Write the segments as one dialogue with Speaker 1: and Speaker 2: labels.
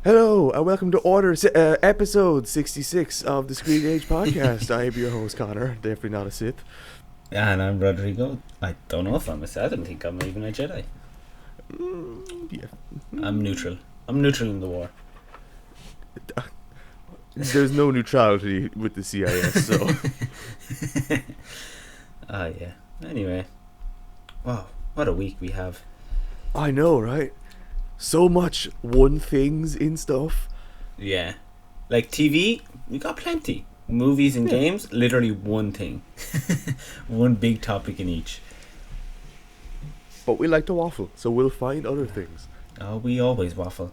Speaker 1: Hello and welcome to episode 66 of the Screen Age podcast. I am your host Connor, definitely not a Sith.
Speaker 2: And I'm Rodrigo. I don't know if I'm a Sith. I don't think I'm even a Jedi.
Speaker 1: Yeah.
Speaker 2: I'm neutral. I'm neutral in the war.
Speaker 1: There's no neutrality with the CIS, so.
Speaker 2: Yeah. Anyway. Wow, what a week we have.
Speaker 1: I know, right? So much one things in stuff.
Speaker 2: Yeah. Like TV, we got plenty. Movies and games, literally one thing. One big topic in each.
Speaker 1: But we like to waffle, so we'll find other things.
Speaker 2: Oh, we always waffle.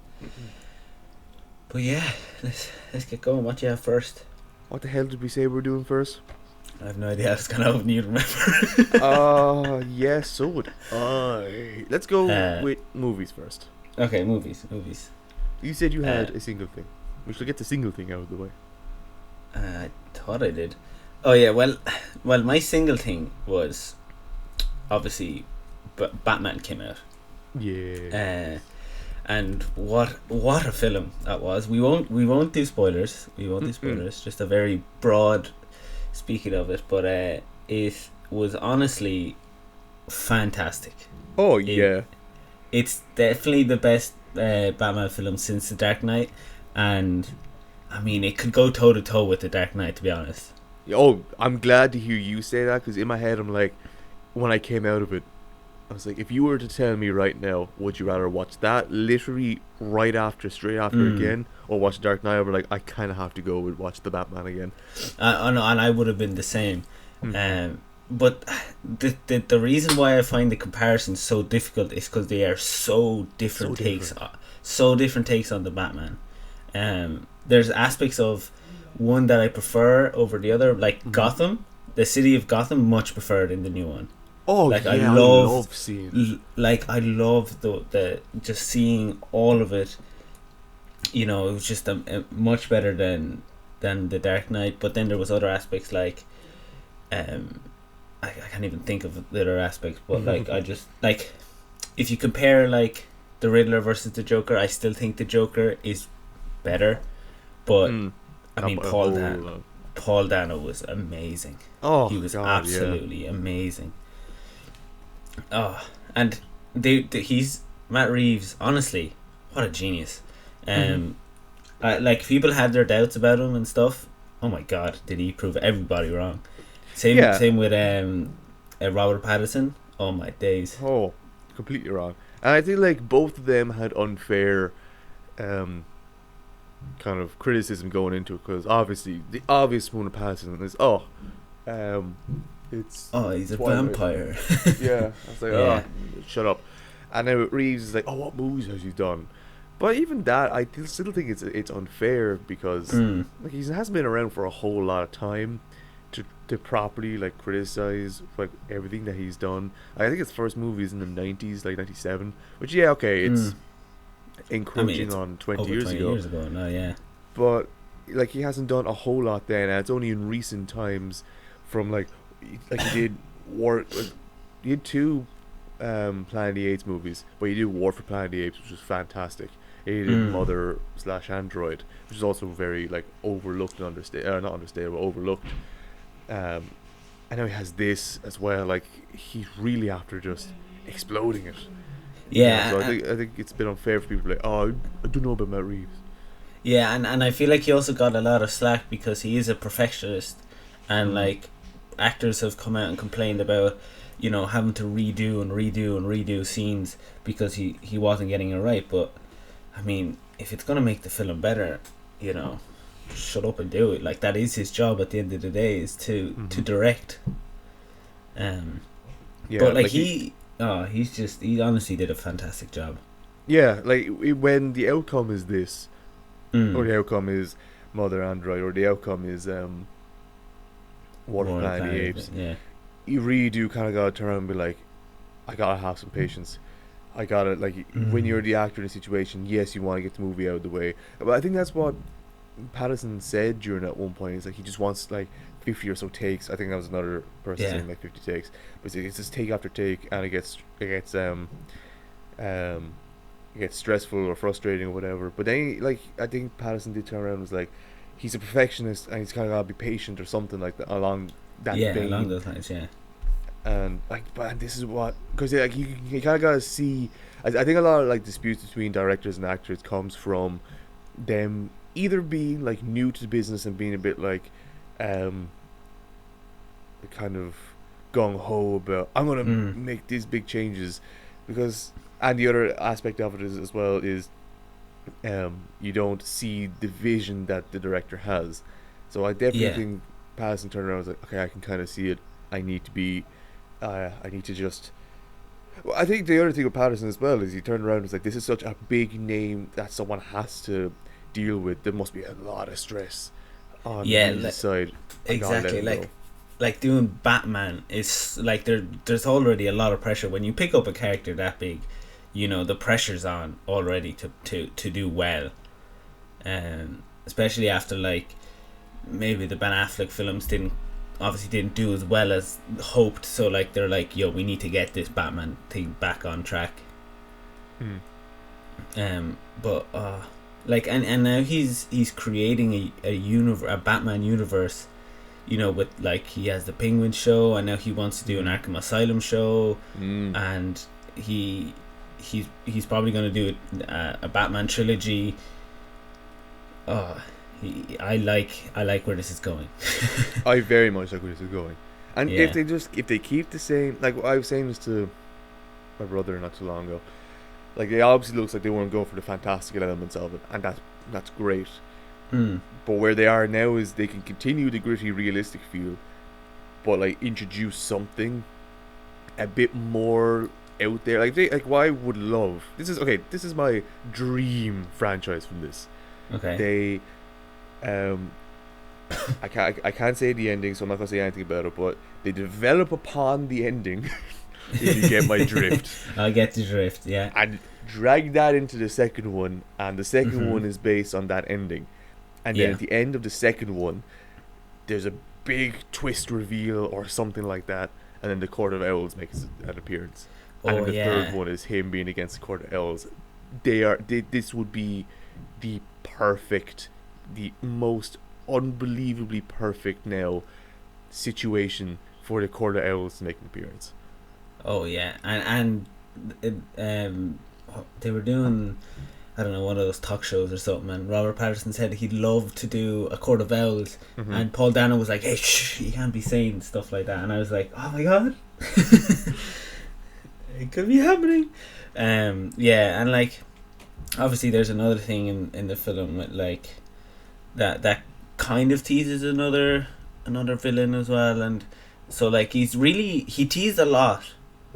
Speaker 2: But yeah, let's get going. What do you have first?
Speaker 1: What the hell did we say we were doing first?
Speaker 2: I have no idea. I was kind of hoping you'd remember.
Speaker 1: Yes, so would I. Let's go with movies first.
Speaker 2: Okay, movies.
Speaker 1: You said you had a single thing. We should get the single thing out of the way.
Speaker 2: I thought I did. Oh yeah, well, my single thing was obviously Batman came out.
Speaker 1: Yeah.
Speaker 2: And what a film that was. We won't do spoilers. Just a very broad speaking of it, but it was honestly fantastic.
Speaker 1: Oh yeah.
Speaker 2: It's definitely the best Batman film since The Dark Knight, and I mean it could go toe to toe with The Dark Knight, to be honest.
Speaker 1: Oh, I'm glad to hear you say that, because in my head I'm like, when I came out of it, I was like, if you were to tell me right now, would you rather watch that literally straight after again, or watch Dark Knight? I'd be like, I kind of have to go with watch the Batman again.
Speaker 2: I know, and I would have been the same. But the reason why I find the comparison so difficult is because they are so different takes on the Batman. There's aspects of one that I prefer over the other, like Gotham, the city of Gotham, much preferred in the new one.
Speaker 1: Oh,
Speaker 2: like,
Speaker 1: yeah,
Speaker 2: I love
Speaker 1: seeing.
Speaker 2: I love the just seeing all of it. You know, it was just a much better than The Dark Knight. But then there was other aspects like, I can't even think of the other aspects. But like, I just like, if you compare like the Riddler versus the Joker, I still think the Joker is better. But I mean, Paul Dano was amazing.
Speaker 1: Oh,
Speaker 2: he was
Speaker 1: God,
Speaker 2: absolutely amazing. Oh, and he's Matt Reeves. Honestly, what a genius. Like, people had their doubts about him and stuff. Oh my God, did he prove everybody wrong? Same with Robert Pattinson. Oh my days.
Speaker 1: Oh, completely wrong. And I think like both of them had unfair kind of criticism going into it, because obviously the obvious one of Pattinson is
Speaker 2: he's a
Speaker 1: Twilight.
Speaker 2: vampire.
Speaker 1: Yeah, I was like, shut up. And then Reeves is like, what movies has he done? But even that, I still think it's unfair, because like, he hasn't been around for a whole lot of time to properly like criticize like everything that he's done. I think his first movie is in the 90s, like 97, which it's encroaching on 20
Speaker 2: over
Speaker 1: years
Speaker 2: 20
Speaker 1: ago.
Speaker 2: years ago now, yeah.
Speaker 1: But like, he hasn't done a whole lot then, and it's only in recent times, from like he did two Planet of the Apes movies, but he did War for Planet of the Apes, which was fantastic. He did Mother / Android, which is also very like overlooked and not understated, but overlooked. I know he has this as well. Like, he's really after just exploding it.
Speaker 2: Yeah.
Speaker 1: So I think it's been unfair for people like, I don't know about Matt Reeves.
Speaker 2: Yeah, and I feel like he also got a lot of slack because he is a perfectionist, and like, actors have come out and complained about, you know, having to redo scenes because he wasn't getting it right. But I mean, if it's gonna make the film better, you know, shut up and do it. Like, that is his job at the end of the day, is to direct. But like, he honestly did a fantastic job.
Speaker 1: Yeah, like, when the outcome is this, or the outcome is Mother Android, or the outcome is War for Planet of the Apes, you really do kind of gotta turn around and be like, I gotta have some patience. I gotta, like, when you're the actor in a situation, yes, you want to get the movie out of the way. But I think that's what Pattinson said during at one point. Is like, he just wants like 50 or so takes. I think that was another person saying like 50 takes. But it's just take after take, and it gets it gets stressful or frustrating or whatever. But then, like, I think Patterson did turn around and was like, he's a perfectionist and he's kind of got to be patient or something like that along that vein.
Speaker 2: Along those lines, yeah.
Speaker 1: And like, but this is what, because like you kind of gotta see. I think a lot of like disputes between directors and actors comes from them either being like new to the business and being a bit like, kind of gung ho about I'm gonna make these big changes, because and the other aspect of it is as well is, you don't see the vision that the director has. So I definitely think Patterson turned around and was like, okay, I can kind of see it. I need to just. Well, I think the other thing with Patterson as well is he turned around and was like, this is such a big name that someone has to deal with. There must be a lot of stress on his side.
Speaker 2: Exactly, like doing Batman is like there's already a lot of pressure when you pick up a character that big. You know, the pressure's on already to do well, especially after like maybe the Ben Affleck films didn't do as well as hoped. So like they're like, yo, we need to get this Batman thing back on track. But like and now he's creating a Batman universe. You know, with like he has the Penguin show, and now he wants to do an Arkham Asylum show, and he's probably going to do a Batman trilogy. I like where this is going.
Speaker 1: I very much like where this is going, and if they keep the same, like I was saying this to my brother not too long ago, like it obviously looks like they want to go for the fantastical elements of it, and that's great. But where they are now is they can continue the gritty, realistic feel, but like introduce something a bit more out there. What I would love, this is my dream franchise from this.
Speaker 2: Okay.
Speaker 1: They I can't say the ending, so I'm not gonna say anything about it, but they develop upon the ending. If you get my drift.
Speaker 2: I get the drift, yeah.
Speaker 1: And drag that into the second one, and the second one is based on that ending. And then at the end of the second one, there's a big twist reveal or something like that, and then the Court of Owls makes an appearance. And then the third one is him being against the Court of Owls. This would be the most unbelievably perfect now situation for the Court of Owls to make an appearance.
Speaker 2: Oh yeah, and they were doing, I don't know, one of those talk shows or something, and Robert Pattinson said he'd love to do a Court of Owls, and Paul Dano was like, hey, shh, you can't be saying stuff like that, and I was like, oh my god. It could be happening. Yeah, and like obviously there's another thing in the film with like that kind of teases another villain as well, and so like he teased a lot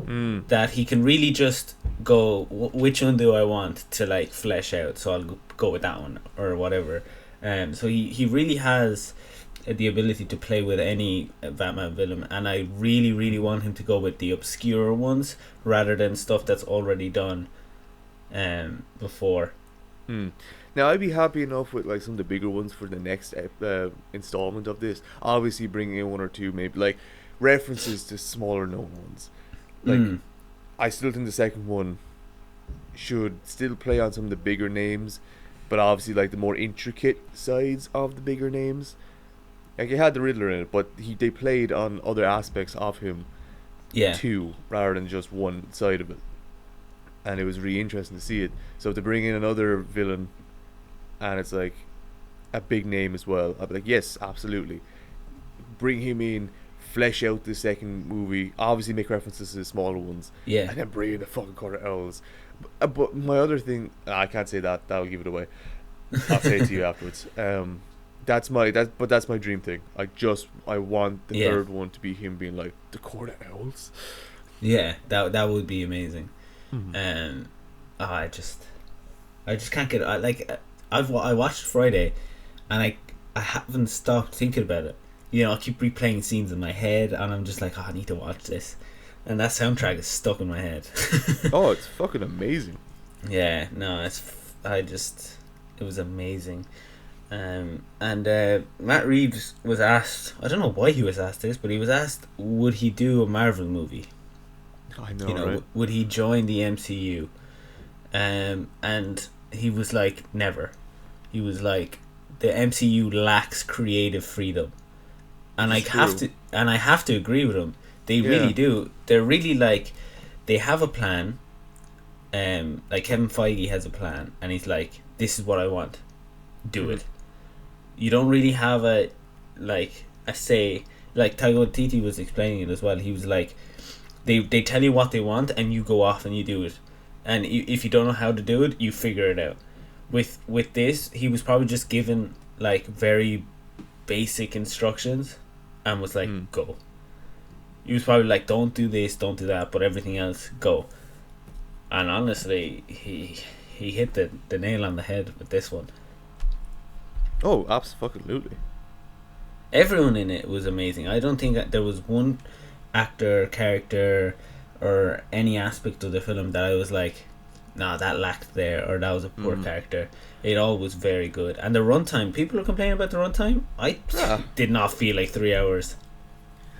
Speaker 2: that he can really just go, which one do I want to like flesh out, so I'll go with that one or whatever. So he really has the ability to play with any Batman villain, and I really, really want him to go with the obscure ones rather than stuff that's already done before.
Speaker 1: Now I'd be happy enough with like some of the bigger ones for the next installment of this. Obviously bringing in one or two maybe like references to smaller known ones. Like I still think the second one should still play on some of the bigger names, but obviously like the more intricate sides of the bigger names. Like it had the Riddler in it, but they played on other aspects of him too, rather than just one side of it. And it was really interesting to see it. So to bring in another villain, and it's like a big name as well, I'd be like, yes, absolutely. Bring him in, flesh out the second movie, obviously make references to the smaller ones, and then bring in the fucking Court of Owls. But my other thing, I can't say that'll give it away. I'll say it to you afterwards. That's my dream thing. I want the third one to be him being like the Court of Owls.
Speaker 2: Yeah, that would be amazing. I just can't get I watched Friday, and I haven't stopped thinking about it. You know, I keep replaying scenes in my head, and I'm just like, I need to watch this, and that soundtrack is stuck in my head.
Speaker 1: Oh, it's fucking amazing.
Speaker 2: Yeah, no, it was amazing. And Matt Reeves was asked, I don't know why he was asked this, but he was asked, would he do a Marvel movie?
Speaker 1: I know,
Speaker 2: you know,
Speaker 1: right?
Speaker 2: Would he join the MCU? and he was like, never. He was like, the MCU lacks creative freedom, and I have to agree with him. They really do. They're really like, they have a plan. Like Kevin Feige has a plan, and he's like, this is what I want. Do it. You don't really have a say. Like Taika Waititi was explaining it as well. He was like, they tell you what they want, and you go off and you do it. And if you don't know how to do it, you figure it out. With this, he was probably just given like very basic instructions, and was like, go. He was probably like, don't do this, don't do that, but everything else, go. And honestly, he hit the nail on the head with this one.
Speaker 1: Oh, absolutely.
Speaker 2: Everyone in it was amazing. I don't think that there was one actor, character, or any aspect of the film that I was like, nah, that lacked there, or that was a poor character. It all was very good. And the runtime, people are complaining about the runtime. I did not feel like 3 hours.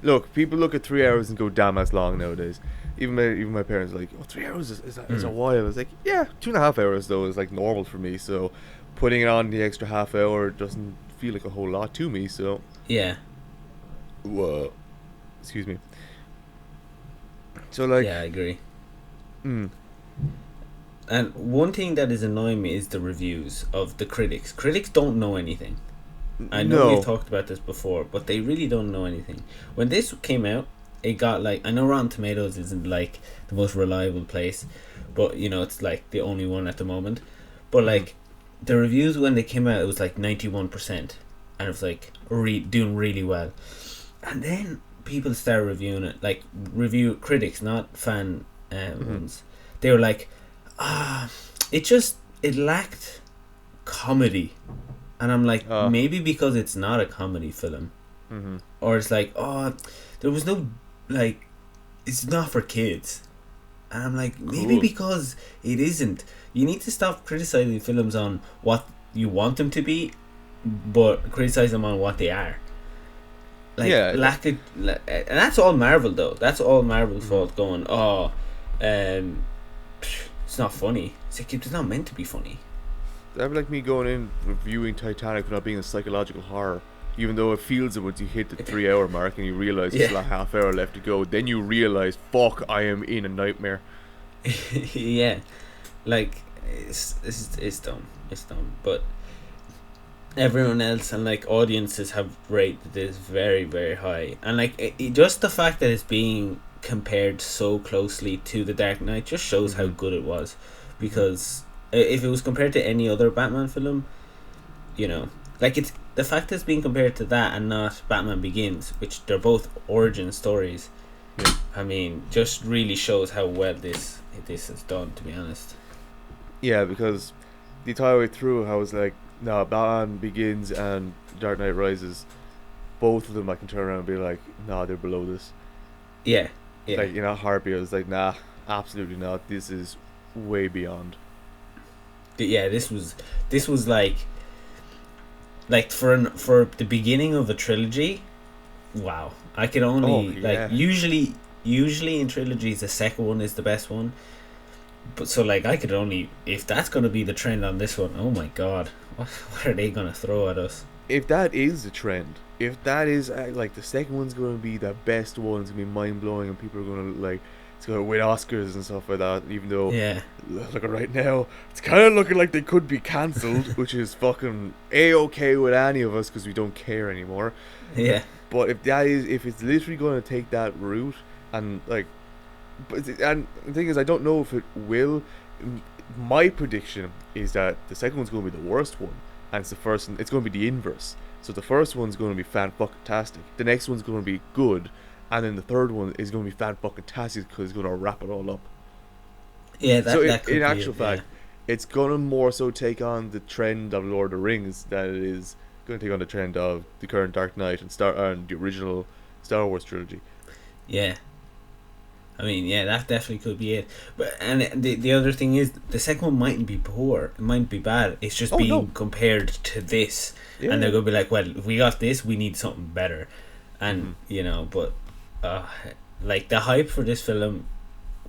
Speaker 1: Look, people look at 3 hours and go, damn, that's long nowadays. Even my parents are like, oh, 3 hours is a while. I was like, yeah, 2.5 hours though is like normal for me. So putting it on the extra half hour doesn't feel like a whole lot to me. So
Speaker 2: yeah.
Speaker 1: Whoa. Excuse me. So like,
Speaker 2: yeah, I agree. And one thing that is annoying me is the reviews of the critics. Critics don't know anything. I know we've talked about this before, but they really don't know anything. When this came out, it got like, I know Rotten Tomatoes isn't like the most reliable place, but you know, it's like the only one at the moment. But like the reviews when they came out, it was like 91%, and it was like doing really well. And then people started reviewing it, like review critics, not fan ones. They were like, it lacked comedy. And I'm like, maybe because it's not a comedy film. Or it's like, there was no, like, it's not for kids. And I'm like, maybe because it isn't. You need to stop criticizing films on what you want them to be, but criticize them on what they are. Like, and that's all Marvel though. That's all Marvel's fault. Going, it's not funny. It's like, it's not meant to be funny.
Speaker 1: That'd be like me going in reviewing Titanic for not being a psychological horror, even though it feels it once you hit the 3 hour mark and you realise there's a half hour left to go. Then you realise, fuck, I am in a nightmare.
Speaker 2: Yeah, like it's dumb. It's dumb. But everyone else and like audiences have rated this very, very high, and like just the fact that it's being compared so closely to The Dark Knight just shows how good it was. Because if it was compared to any other Batman film, you know, like it's the fact that it's being compared to that and not Batman Begins, which they're both origin stories. I mean, just really shows how well this is done, to be honest.
Speaker 1: Yeah, because the entire way through, I was like, no, Batman Begins and Dark Knight Rises, both of them I can turn around and be like, nah, they're below this.
Speaker 2: Yeah.
Speaker 1: Like, you know, Harpy, I was like, nah, absolutely not. This is way beyond.
Speaker 2: Yeah, this was like for the beginning of a trilogy. Wow, I could only like usually in trilogies the second one is the best one. But so like I could only, if that's gonna be the trend on this one, oh my god, what are they gonna throw at us?
Speaker 1: If that is the trend, if that is like the second one's gonna be the best one, it's gonna be mind blowing, and people are gonna like, it's gonna win Oscars and stuff like that. Even though, look at right now, it's kind of looking like they could be cancelled, which is fucking a-okay with any of us because we don't care anymore.
Speaker 2: Yeah.
Speaker 1: But if it's literally going to take that route, and like, and the thing is, I don't know if it will. My prediction is that the second one's going to be the worst one, and it's the first one. It's going to be the inverse. So the first one's going to be fan-fucking-tastic. The next one's going to be good. And then the third one is going to be fan-fucking-tastic because it's going to wrap it all up.
Speaker 2: Yeah,
Speaker 1: so in actual fact, it's going to more so take on the trend of Lord of the Rings than it is going to take on the trend of the current Dark Knight and the original Star Wars trilogy.
Speaker 2: Yeah. I mean, yeah, that definitely could be it. But and the other thing is, the second one mightn't be poor. It mightn't be bad. It's just compared to this. Yeah. And they're going to be like, well, if we got this, we need something better. And, you know, but... like the hype for this film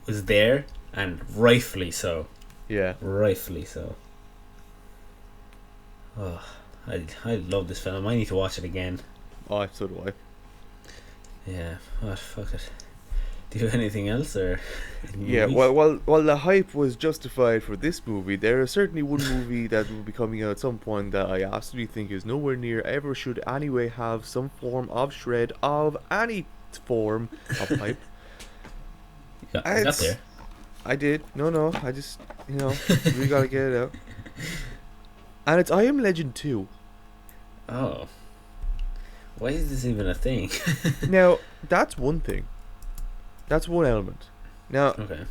Speaker 2: was there, and rightfully so.
Speaker 1: Yeah.
Speaker 2: Rightfully so. Oh, I love this film. I need to watch it again.
Speaker 1: Oh, so do I.
Speaker 2: Yeah. What? Fuck it. Do you have anything else or?
Speaker 1: Yeah. While the hype was justified for this movie, there is certainly one movie that will be coming out at some point that I absolutely think is nowhere near ever should anyway have some form of shred of any form of hype.
Speaker 2: You got there.
Speaker 1: I did. No. I just, we gotta get it out. And it's I Am Legend 2.
Speaker 2: Oh. Why is this even a thing?
Speaker 1: Now, that's one thing. That's one element. Now,
Speaker 2: okay.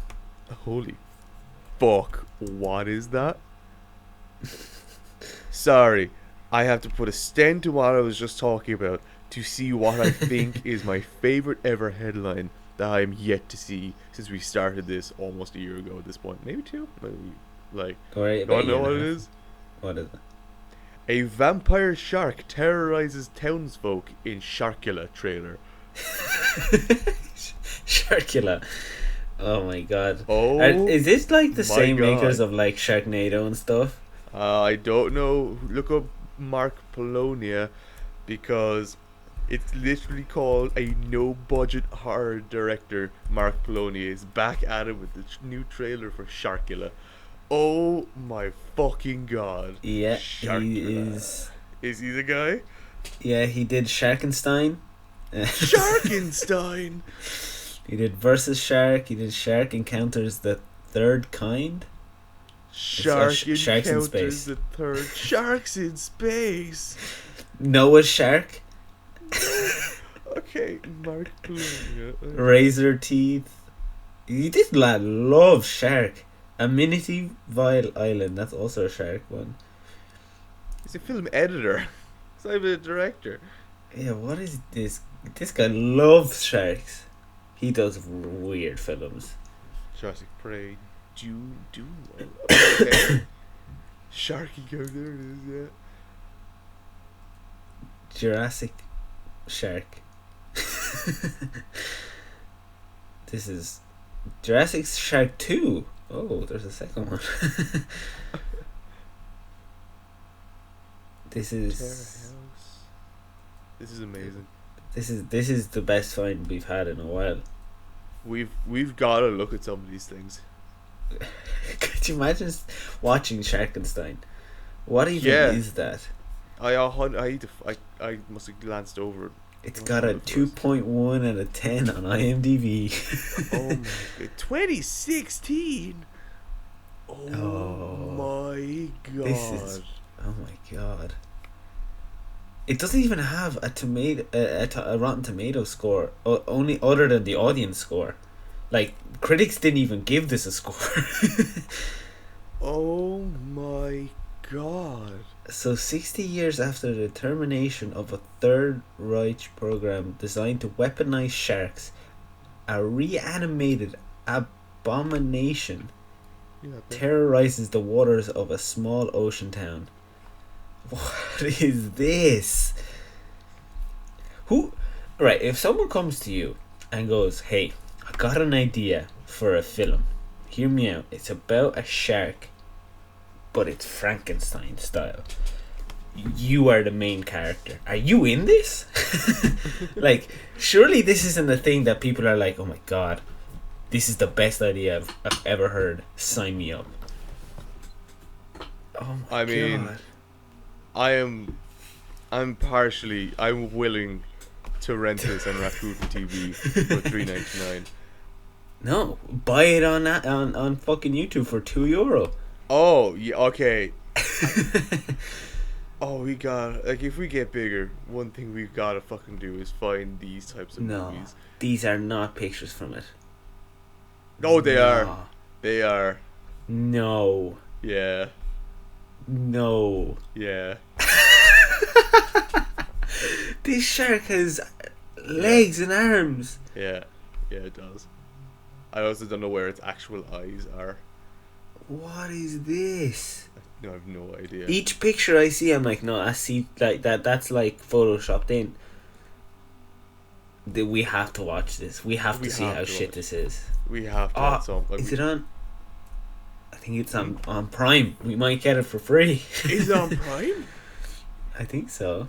Speaker 1: Holy fuck, what is that? Sorry, I have to put a stent to what I was just talking about to see what I think is my favourite ever headline that I am yet to see since we started this almost a year ago at this point. Maybe two? Maybe, like,
Speaker 2: Right,
Speaker 1: do I know what it is?
Speaker 2: What is it?
Speaker 1: A vampire shark terrorizes townsfolk in Sharkula trailer.
Speaker 2: Sharkula. Oh my god.
Speaker 1: Oh,
Speaker 2: is this like the same
Speaker 1: God.
Speaker 2: makers of like Sharknado and stuff?
Speaker 1: I don't know. Look up Mark Polonia because it's literally called a no-budget horror director. Mark Polonia is back at it with the new trailer for Sharkula. Oh my fucking god.
Speaker 2: Yeah,
Speaker 1: Sharkula.
Speaker 2: he is.
Speaker 1: Is he the guy?
Speaker 2: Yeah, he did Sharkenstein.
Speaker 1: Sharkenstein!
Speaker 2: He did Versus Shark. He did Shark Encounters the Third Kind.
Speaker 1: Shark
Speaker 2: Sharks in
Speaker 1: Encounters
Speaker 2: Space.
Speaker 1: the Third. Sharks in Space!
Speaker 2: Noah's Shark.
Speaker 1: Okay, Mark Polonia.
Speaker 2: Razor Teeth. He did love Shark. Amityville Island. That's also a shark one.
Speaker 1: He's a film editor. He's not even a director.
Speaker 2: Yeah, what is this? This guy loves sharks. He does weird films.
Speaker 1: Jurassic Prey. Okay. Sharky go there it is, yeah.
Speaker 2: Jurassic Shark. This is Jurassic Shark 2. Oh, there's a second one. This is
Speaker 1: amazing.
Speaker 2: This is the best find we've had in a while.
Speaker 1: We've got to look at some of these things.
Speaker 2: Could you imagine watching Sharkenstein? What even is that?
Speaker 1: I must have glanced over it.
Speaker 2: It's got a 2.1 and a 10 on IMDb.
Speaker 1: Oh my god. 2016. Oh my god.
Speaker 2: Oh my god. It doesn't even have a Rotten Tomato score, only other than the audience score. Like, critics didn't even give this a score.
Speaker 1: Oh my god.
Speaker 2: So 60 years after the termination of a Third Reich program designed to weaponize sharks, a reanimated abomination terrorizes the waters of a small ocean town. What is this? Right, if someone comes to you and goes, hey, I got an idea for a film. Hear me out. It's about a shark, but it's Frankenstein style. You are the main character. Are you in this? Like, surely this isn't a thing that people are like, oh my god, this is the best idea I've ever heard. Sign me up. Oh my god.
Speaker 1: I mean, I'm willing to rent this on Rakuten TV for $3.99.
Speaker 2: No, buy it on fucking YouTube for €2.
Speaker 1: Oh yeah, okay. Oh, we got if we get bigger, one thing we've got to fucking do is find these types of movies.
Speaker 2: These are not pictures from it.
Speaker 1: No, they are. They are.
Speaker 2: No.
Speaker 1: Yeah.
Speaker 2: No.
Speaker 1: Yeah.
Speaker 2: This shark has legs and arms.
Speaker 1: Yeah. Yeah, it does. I also don't know where its actual eyes are.
Speaker 2: What is this?
Speaker 1: I have no idea.
Speaker 2: Each picture I see, I'm like, no, I see like that. That's like photoshopped in. We have to watch this. We have to see how shit this is.
Speaker 1: We have to.
Speaker 2: Is it on? think it's on Prime. We might get it for free.
Speaker 1: Is it on Prime?
Speaker 2: I think so.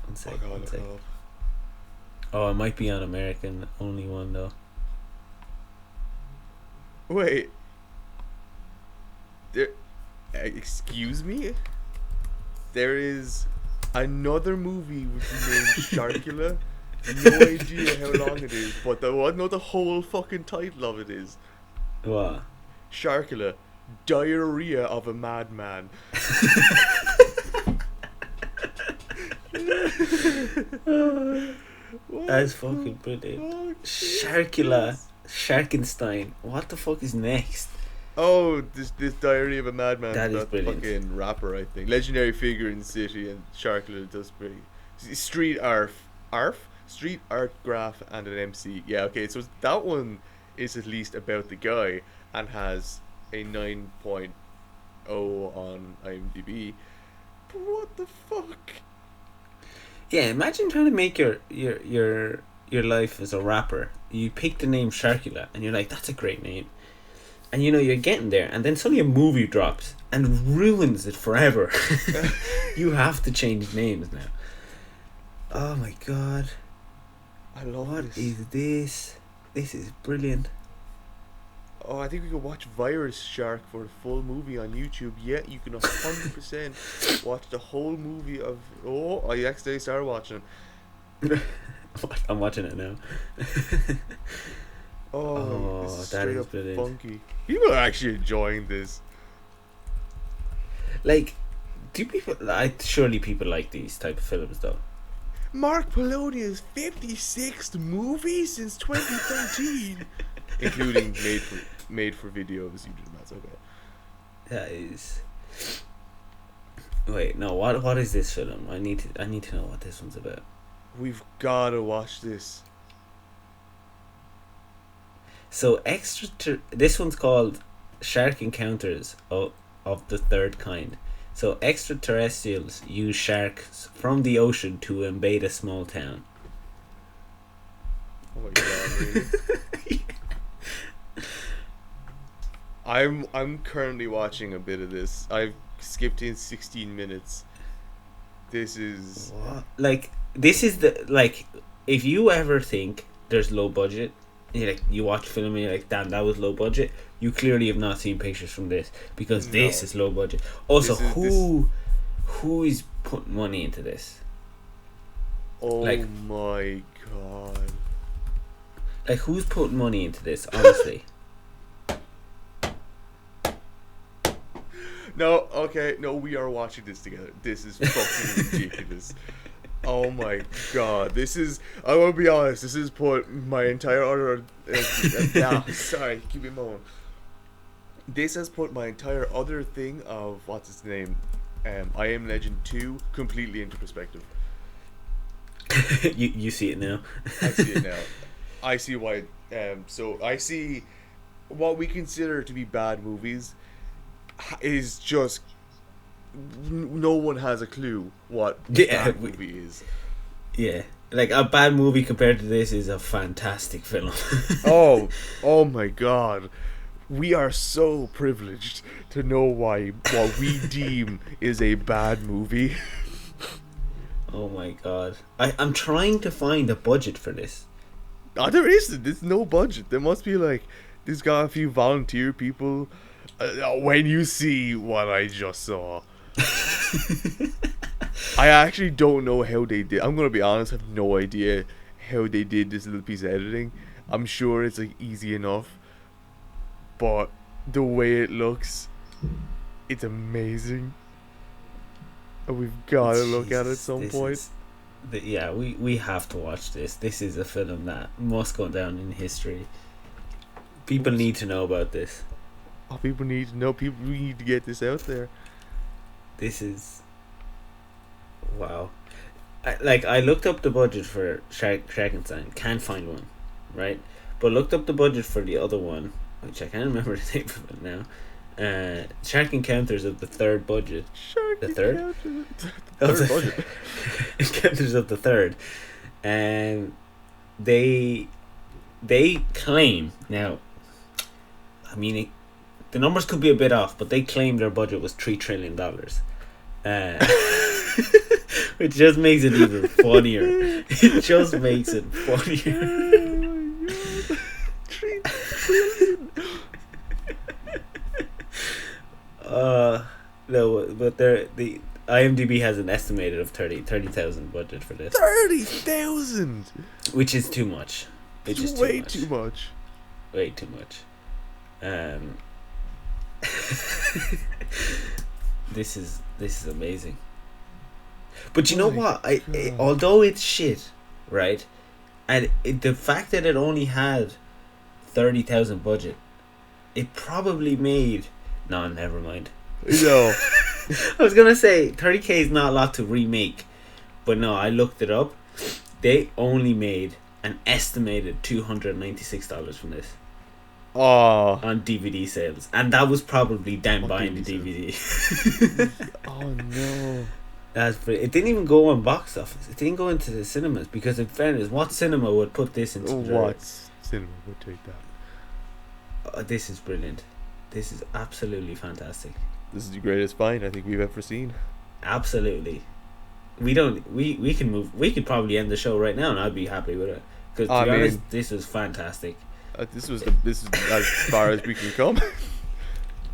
Speaker 2: One sec.
Speaker 1: Oh, God,
Speaker 2: Oh, it might be on American only one though.
Speaker 1: Wait. There, excuse me? There is another movie which is named Sharkula. No idea how long it is, but the whole fucking title of it is.
Speaker 2: What?
Speaker 1: Sharkula, Diarrhea of a Madman.
Speaker 2: That's fucking brilliant. Sharkula, Sharkenstein. What the fuck is next?
Speaker 1: Oh, this Diary of a Madman.
Speaker 2: That is brilliant.
Speaker 1: Fucking rapper, I think. Legendary figure in the city, and Sharkula does pretty. Street art graph and an MC. Yeah, okay, so that one is at least about the guy and has a 9.0 on IMDb. But what the fuck?
Speaker 2: Yeah, imagine trying to make your life as a rapper. You pick the name Sharkula and you're like, that's a great name. And you know you're getting there, and then suddenly a movie drops and ruins it forever. You have to change names now. Oh my god.
Speaker 1: I love
Speaker 2: What
Speaker 1: this.
Speaker 2: is this? This is brilliant.
Speaker 1: Oh, I think we could watch Virus Shark for the full movie on YouTube. Yeah, you can 100% watch the whole movie of... Oh, I accidentally started watching it.
Speaker 2: I'm watching it now.
Speaker 1: Oh, this is
Speaker 2: that
Speaker 1: straight
Speaker 2: is
Speaker 1: up
Speaker 2: brilliant.
Speaker 1: funky. People are actually enjoying this.
Speaker 2: Like, surely people like these type of films though.
Speaker 1: Mark Polonia's 56th movie since 2013, including made for videos. You do that's okay.
Speaker 2: That is. Wait, no. What is this film? I need to know what this one's about.
Speaker 1: We've gotta watch this.
Speaker 2: So this one's called Shark Encounters of the Third Kind. So extraterrestrials use sharks from the ocean to invade a small town.
Speaker 1: Oh my god, really? I'm currently watching a bit of this. I've skipped in 16 minutes. This is
Speaker 2: What? Like, this is if you ever think there's low budget, you watch a film and you're like, damn, that was low budget, you clearly have not seen pictures from this, because this is low budget. Also, who is putting money into this?
Speaker 1: Oh my god.
Speaker 2: Like, who's putting money into this, honestly?
Speaker 1: No, okay, no, we are watching this together. This is fucking ridiculous. Oh my god, this is, I will be honest, this has put my entire other, sorry, keep it moving. This has put my entire other thing of, what's its name, I Am Legend 2 completely into perspective.
Speaker 2: you see it now.
Speaker 1: I see it now. I see why, so I see what we consider to be bad movies is just no one has a clue what that movie is.
Speaker 2: Yeah, like a bad movie compared to this is a fantastic film.
Speaker 1: oh my god, we are so privileged to know why what we deem is a bad movie.
Speaker 2: Oh my god, I'm trying to find a budget for this.
Speaker 1: There isn't. There's no budget. There must be there's got a few volunteer people. When you see what I just saw, I actually don't know how they did. I'm gonna be honest. I have no idea how they did this little piece of editing. I'm sure it's easy enough, but the way it looks, it's amazing. And we've got to look at it at some point.
Speaker 2: We have to watch this. This is a film that must go down in history. People need to know about this.
Speaker 1: Oh, people need to know. We need to get this out there.
Speaker 2: This is... Wow. I looked up the budget for Sharkenstein. Can't find one. Right? But looked up the budget for the other one, which I can't remember the name of it now. Shark Encounters of the Third Budget. The third?
Speaker 1: Third budget.
Speaker 2: Encounters of the Third. And they claim... Now, I mean... The numbers could be a bit off, but they claimed their budget was $3 trillion. Which just makes it even funnier. It just makes it funnier. No, but the IMDb has an estimated of 30,000 budget for this.
Speaker 1: 30,000,
Speaker 2: which is too much. Which is
Speaker 1: way too much.
Speaker 2: Way too much. This is amazing. But you know what? Although it's shit, right? And the fact that it only had 30,000 budget, it probably made. No, never mind.
Speaker 1: No.
Speaker 2: I was gonna say 30k is not a lot to remake, but no, I looked it up. They only made an estimated $296 from this.
Speaker 1: Oh.
Speaker 2: On DVD sales, and that was probably them buying the DVD.
Speaker 1: Oh no.
Speaker 2: It didn't even go on box office. It didn't go into the cinemas because, in fairness, what cinema would put this into?
Speaker 1: What cinema would take that?
Speaker 2: This is brilliant. This is absolutely fantastic.
Speaker 1: This is the greatest find I think we've ever seen.
Speaker 2: Absolutely. We can move. We could probably end the show right now, and I'd be happy with it. Because to be honest, this is fantastic.
Speaker 1: This is as far as we can come.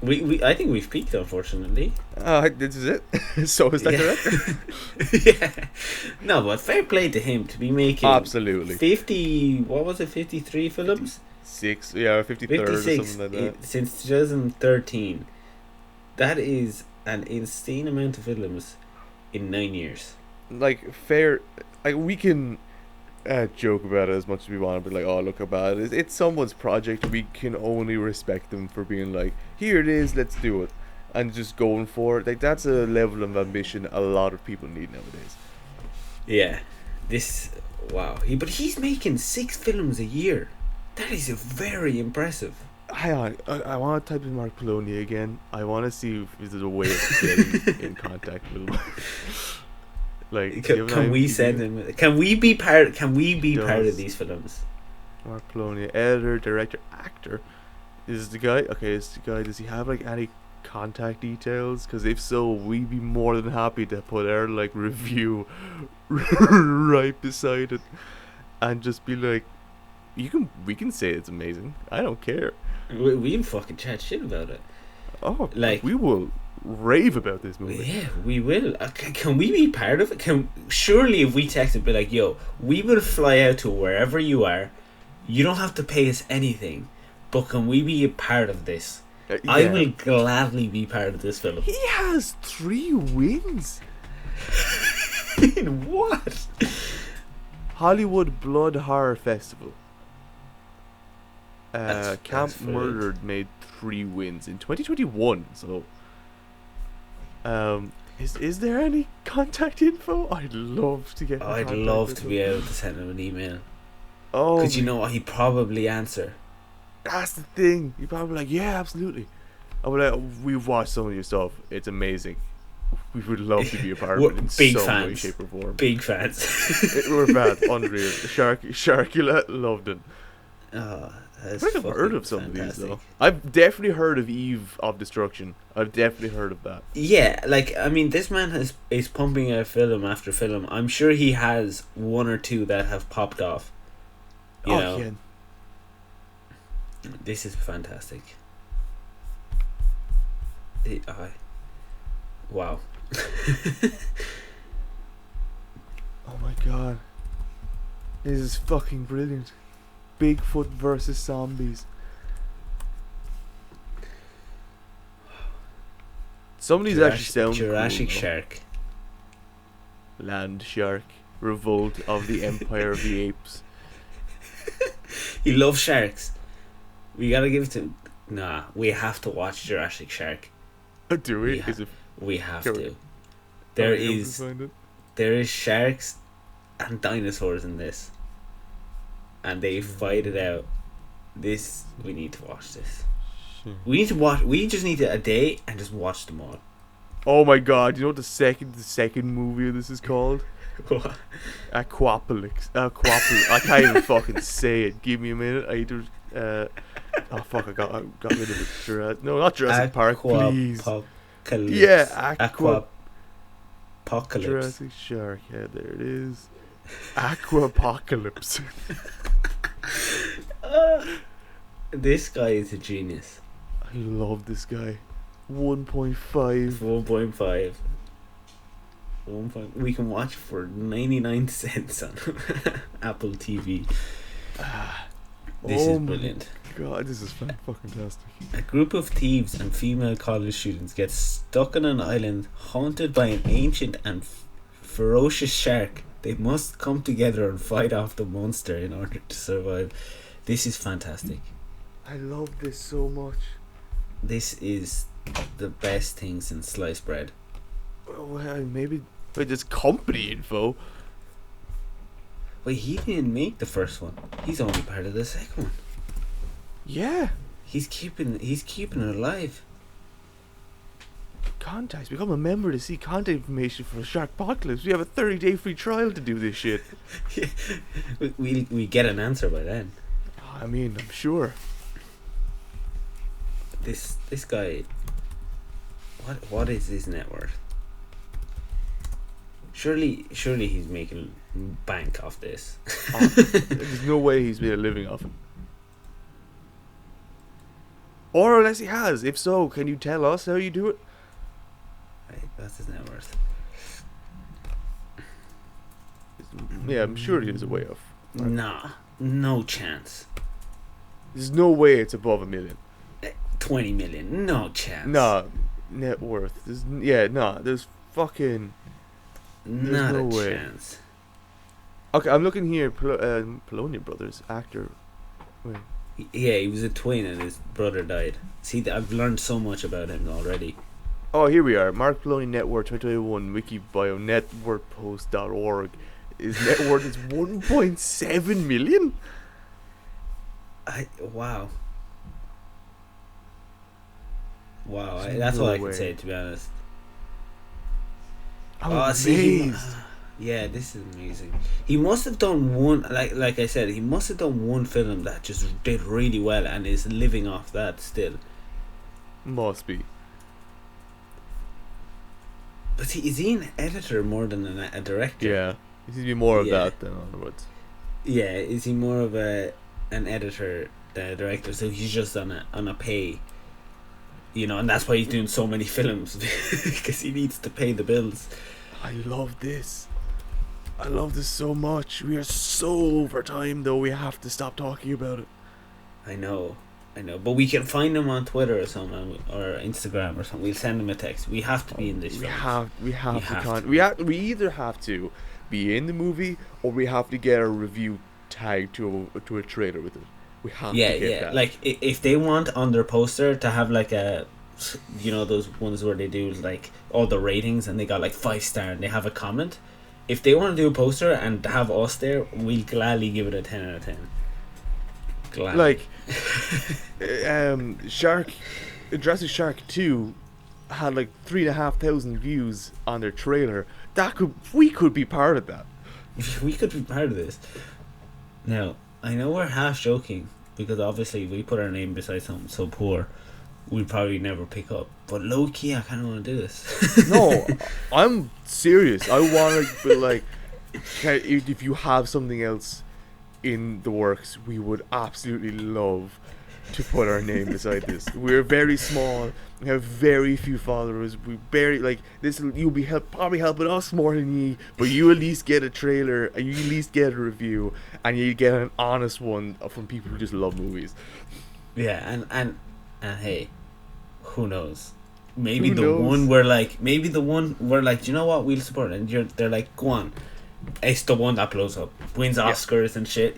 Speaker 2: I think we've peaked, unfortunately.
Speaker 1: This is it. So is that director.
Speaker 2: Yeah. No, but fair play to him to be making
Speaker 1: absolutely
Speaker 2: 50. What was it? 53 films.
Speaker 1: 6, or 53rd or something like that.
Speaker 2: Since 2013. That is an insane amount of films in 9 years.
Speaker 1: Like, we can joke about it as much as we want, but like, oh, look how bad it is. It's someone's project. We can only respect them for being like, here it is, let's do it, and just going for it. Like, that's a level of ambition a lot of people need nowadays.
Speaker 2: Yeah, wow. But he's making 6 films a year. That is very impressive.
Speaker 1: Hang on, I want to type in Mark Poloni again. I want to see if there's a way of getting in contact with him. Like,
Speaker 2: can we send him? Can we be part of these films?
Speaker 1: Mark Poloni, editor, director, actor. Is the guy okay? Is the guy? Does he have like any contact details? Because if so, we'd be more than happy to put our like review right beside it, and just be like, we can say it's amazing. I don't care.
Speaker 2: We'll fucking chat shit about it.
Speaker 1: Oh, like we will rave about this movie.
Speaker 2: Yeah, we will. Can we be part of it? Surely if we text it, be like, yo, we will fly out to wherever you are. You don't have to pay us anything, but can we be a part of this? Yeah. I will gladly be part of this film.
Speaker 1: He has 3 wins.
Speaker 2: In what?
Speaker 1: Hollywood Blood Horror Festival. Camp Murdered made 3 wins in 2021. So, is there any contact info? I'd love to get.
Speaker 2: I'd love to be able to send him an email.
Speaker 1: Oh,
Speaker 2: because you know what, he'd probably answer.
Speaker 1: That's the thing. He'd probably be like, yeah, absolutely. I would like, we've watched some of your stuff. It's amazing. We would love to be a part of it in some way, shape, or form.
Speaker 2: Big fans.
Speaker 1: We're fans. Unreal. Sharkula loved it.
Speaker 2: I
Speaker 1: think I've heard of some of these though. I've definitely heard of Eve of Destruction. I've definitely heard of that.
Speaker 2: Yeah, like I mean, this man is pumping out film after film. I'm sure he has 1 or 2 that have popped off. You know? Yeah. This is fantastic. Wow.
Speaker 1: Oh my god. This is fucking brilliant. Bigfoot versus zombies. Some of these actually sound
Speaker 2: Jurassic
Speaker 1: cool,
Speaker 2: Shark.
Speaker 1: Land Shark. Revolt of the Empire of the Apes.
Speaker 2: He loves sharks. We gotta give it to him. Nah, we have to watch Jurassic Shark.
Speaker 1: Do we?
Speaker 2: We have to. There is sharks and dinosaurs in this, and they fight it out. We need to watch this. We need to watch. We just need a day and just watch them all.
Speaker 1: Oh my god! You know what the second movie of this is called?
Speaker 2: What?
Speaker 1: Aquapolis. I can't even fucking say it. Give me a minute. Oh fuck! I got rid of it. No, not Jurassic Park, please.
Speaker 2: Aquapocalypse.
Speaker 1: Yeah,
Speaker 2: Aquapocalypse.
Speaker 1: Jurassic Shark. Yeah, there it is. Aquapocalypse.
Speaker 2: This guy is a genius.
Speaker 1: I love this guy. 1.5.
Speaker 2: 1.5. We can watch for 99 cents on Apple TV. This is brilliant.
Speaker 1: God, this is fantastic.
Speaker 2: A group of thieves and female college students get stuck on an island haunted by an ancient and ferocious shark. They must come together and fight off the monster in order to survive. This is fantastic.
Speaker 1: I love this so much.
Speaker 2: This is the best thing since sliced bread.
Speaker 1: Well, maybe this company info.
Speaker 2: Wait, he didn't make the first one. He's only part of the second one.
Speaker 1: Yeah.
Speaker 2: He's keeping it alive.
Speaker 1: Contacts. Become a member to see contact information for Sharkpocalypse. We have a 30-day free trial to do this shit.
Speaker 2: we get an answer by then.
Speaker 1: I mean, I'm sure.
Speaker 2: This guy. What is his net worth? Surely he's making bank off this.
Speaker 1: There's no way he's made a living off it. Or unless he has. If so, can you tell us how you do it?
Speaker 2: Right, that's his net worth.
Speaker 1: Yeah, I'm sure there's a way of. Right?
Speaker 2: Nah, no chance.
Speaker 1: There's no way it's above $1 million.
Speaker 2: 20 million, no chance.
Speaker 1: Nah, net worth. There's fucking.
Speaker 2: Not
Speaker 1: no
Speaker 2: a
Speaker 1: way.
Speaker 2: chance.
Speaker 1: Okay, I'm looking here. Polonia Brothers actor. Wait.
Speaker 2: Yeah, he was a twin and his brother died. See, I've learned so much about him already.
Speaker 1: Oh, here we are. Mark Poloni net worth 2021 wiki bio networthpost.org. His net worth is 1.7 million.
Speaker 2: Wow. That's all I can say, to be honest.
Speaker 1: I'm amazed.
Speaker 2: Yeah, this is amazing. He must have done one, like I said, he must have done one film that just did really well and is living off that still.
Speaker 1: Must be.
Speaker 2: But is he an editor more than a director?
Speaker 1: Yeah, he seems to be more of that than onwards.
Speaker 2: Yeah, is he more of an editor than a director? So he's just on a pay, and that's why he's doing so many films because he needs to pay the bills.
Speaker 1: I love this. I love this so much. We are so over time, though. We have to stop talking about it.
Speaker 2: I know. But we can find him on Twitter or something, or Instagram or something. We'll send him a text. We have to be in this.
Speaker 1: We either have to be in the movie, or we have to get a review tagged to a trailer with it. We have to get that.
Speaker 2: Like if they want on their poster to have like a, those ones where they do like all the ratings and they got like 5-star and they have a comment. If they want to do a poster and have us there, we'll gladly give it a 10 out of 10. Gladly.
Speaker 1: Like, Jurassic Shark 2 had like 3,500 views on their trailer. We could be part of that.
Speaker 2: We could be part of this. Now, I know we're half joking because obviously if we put our name beside something so poor, we'll probably never pick up. But low key, I kind of want to do this.
Speaker 1: No, I'm serious. I want to be like, if you have something else in the works, we would absolutely love to put our name beside this. We're very small. We have very few followers. We barely like this. You'll be probably helping us more than you, but you at least get a trailer, and you at least get a review, and you get an honest one from people who just love movies.
Speaker 2: Yeah, and hey, who knows? Maybe the one where you know what, we'll support it, and they're like, go on. It's the one that blows up, wins Oscars and shit.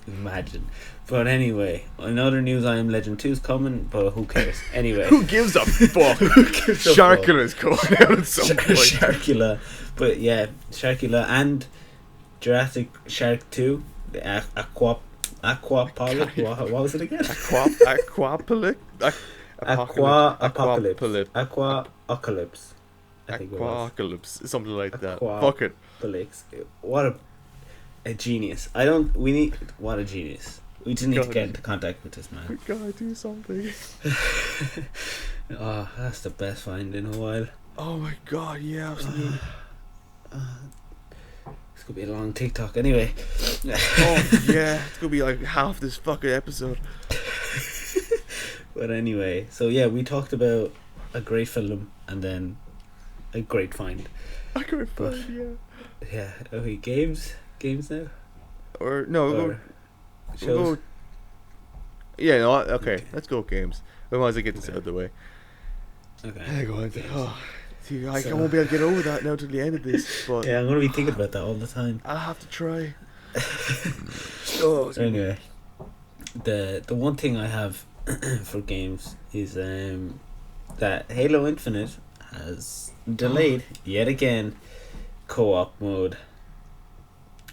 Speaker 2: Imagine. But anyway, another news: I Am Legend 2 is coming, but who cares? Anyway,
Speaker 1: who gives a fuck? Sharkula is coming out at some point.
Speaker 2: Sharkula, but yeah, Sharkula and Jurassic Shark 2, the Aquapocalypse. What was it again?
Speaker 1: Aquapocalypse.
Speaker 2: Aquapocalypse.
Speaker 1: Aquapocalypse, something like that.
Speaker 2: Fuck
Speaker 1: it.
Speaker 2: What a genius! What a genius! We just need to get into contact with this man.
Speaker 1: We gotta do something.
Speaker 2: Oh, that's the best find in a while.
Speaker 1: Oh my god, yeah, absolutely.
Speaker 2: This could be a long TikTok anyway.
Speaker 1: Oh yeah, it's gonna be like half this fucking episode.
Speaker 2: But anyway, so yeah, we talked about a great film and then a great find.
Speaker 1: A great find, yeah.
Speaker 2: Yeah, okay, games now?
Speaker 1: Or no, we'll go. Yeah, no, okay, let's go games. We might as well get this out of the way.
Speaker 2: Okay.
Speaker 1: Go on. Oh, see, I won't be able to get over that now till the end of this. But
Speaker 2: yeah, I'm gonna be thinking about that all the time.
Speaker 1: I'll have to try.
Speaker 2: Anyway, the one thing I have for games is that Halo Infinite has delayed yet again co-op mode.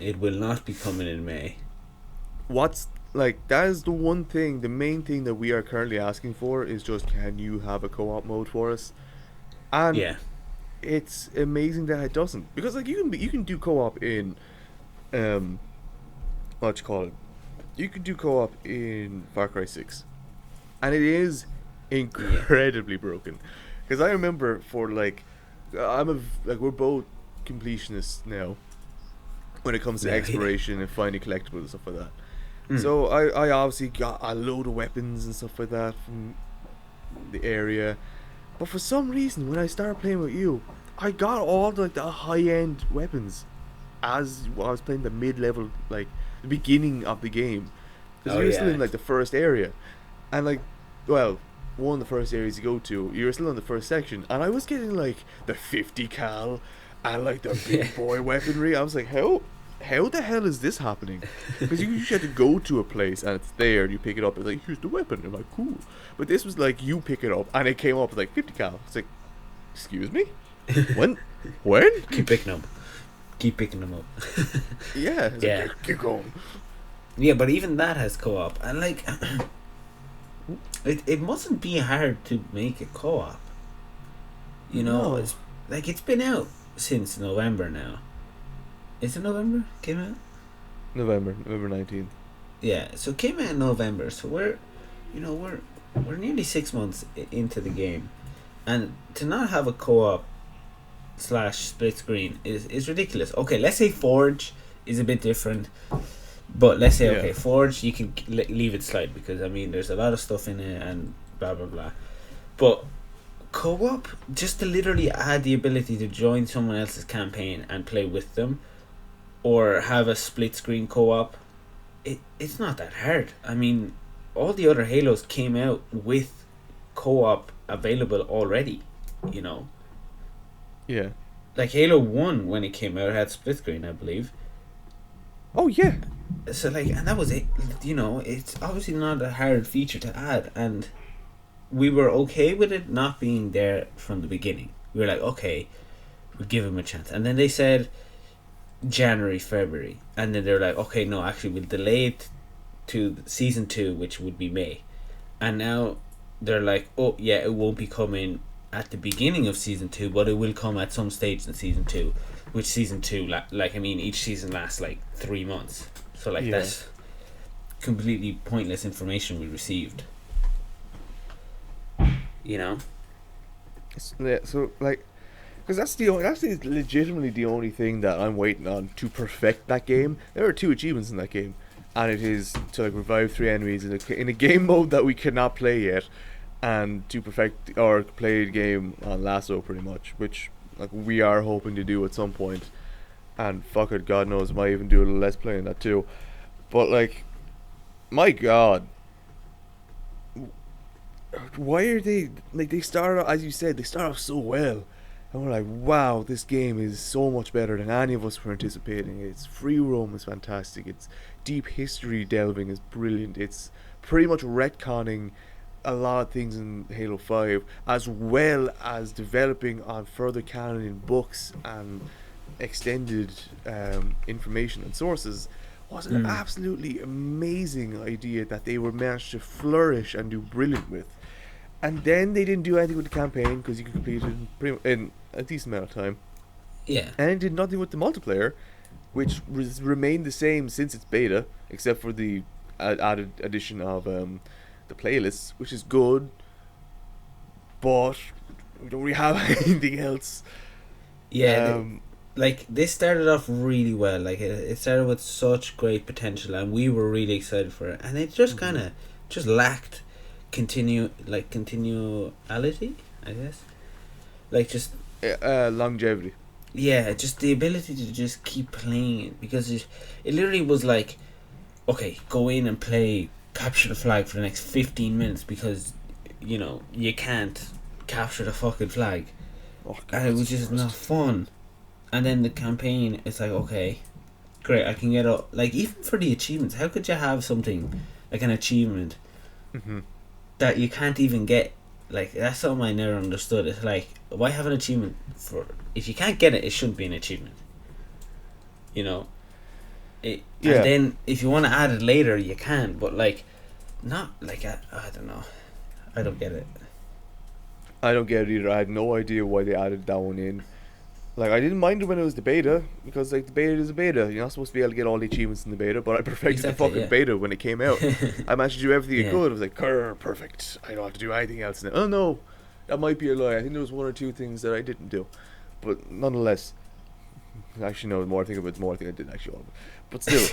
Speaker 2: It will not be coming in May.
Speaker 1: That is the one thing, the main thing that we are currently asking for is just, can you have a co-op mode for us? And
Speaker 2: yeah,
Speaker 1: it's amazing that it doesn't, because like you can do co-op in what you call it, you can do co-op in Far Cry 6, and it is incredibly broken. Because I remember we're both completionists now when it comes to exploration and finding collectibles and stuff like that. So I obviously got a load of weapons and stuff like that from the area, but for some reason when I started playing with you, I got all the high-end weapons as I was playing the mid-level, like the beginning of the game, because you're still in like the first area, and one of the first areas you go to, you're still in the first section, and I was getting like the 50 cal and like the big boy weaponry. I was like, how the hell is this happening? Because you usually have to go to a place and it's there, you pick it up, it's like, here's the weapon. I'm like, cool. But this was like, you pick it up and it came up with like 50 cal. It's like, excuse me? When?
Speaker 2: Keep picking them up.
Speaker 1: Yeah. Like, keep going.
Speaker 2: Yeah, but even that has co-op, and like it mustn't be hard to make a co-op. You know, it's been out since November now. Is it November? Came out?
Speaker 1: November 19th.
Speaker 2: Yeah, so it came out in November. So we're nearly 6 months into the game, and to not have a co-op / split screen is ridiculous. Okay, let's say Forge is a bit different, but let's say Forge you can leave it slide, because I mean there's a lot of stuff in it and blah blah blah. But co-op, just to literally add the ability to join someone else's campaign and play with them, or have a split screen co-op, it's not that hard. I mean, all the other Halos came out with co-op available already, you know.
Speaker 1: Yeah.
Speaker 2: Like Halo 1, when it came out, had split screen, I believe.
Speaker 1: Oh yeah.
Speaker 2: So like, and that was it. You know, it's obviously not a hard feature to add, and we were okay with it not being there from the beginning. We were like, okay, we'll give him a chance. And then they said January, February, and then they're like, okay, no, actually we'll delay it to season 2, which would be May. And now they're like, oh yeah, it won't be coming at the beginning of season 2, but it will come at some stage in season 2, which season 2, like I mean, each season lasts like 3 months, so like that's completely pointless information we received, you know.
Speaker 1: Yeah, so like, because that's legitimately the only thing that I'm waiting on to perfect that game. There are 2 achievements in that game, and it is to like revive 3 enemies in a game mode that we cannot play yet, and to perfect or play the game on Lasso pretty much, which like we are hoping to do at some point. And fuck it, God knows, might even do a little Let's Play in that too. But like, my God, why are they like, they start off, as you said, they start off so well, and we're like, wow, this game is so much better than any of us were anticipating. Its free roam is fantastic, its deep history delving is brilliant, it's pretty much retconning a lot of things in Halo 5, as well as developing on further canon in books and extended information and sources. Was an absolutely amazing idea that they were managed to flourish and do brilliant with. And then they didn't do anything with the campaign, because you could complete it in a decent amount of time.
Speaker 2: Yeah.
Speaker 1: And it did nothing with the multiplayer, which remained the same since its beta, except for the added addition of the playlists, which is good, but we don't really have anything else.
Speaker 2: Yeah, like this started off really well. Like it started with such great potential, and we were really excited for it. And it just kind of just lacked continuality, I guess. Like just
Speaker 1: longevity.
Speaker 2: Yeah, just the ability to just keep playing it, because it literally was like, okay, go in and play capture the flag for the next 15 minutes because you can't capture the fucking flag.
Speaker 1: Oh, God,
Speaker 2: And it was just not fun. And then the campaign, it's like, okay, great, I can get up. Like, even for the achievements, how could you have something like an achievement that you can't even get? Like, that's something I never understood. It's like, why have an achievement for, if you can't get it, it shouldn't be an achievement. And then if you want to add it later, you can, but like, not like, I don't know, I don't get it.
Speaker 1: I don't get it either. I had no idea why they added that one in. Like, I didn't mind it when it was the beta, because like the beta is a beta. You're not supposed to be able to get all the achievements in the beta, but I perfected the fucking beta when it came out. I managed to do everything I could. I was like, perfect. I don't have to do anything else now. Oh no, that might be a lie. I think there was one or two things that I didn't do, but nonetheless, actually no, the more I think about it, the more I think I did actually all of it. But still,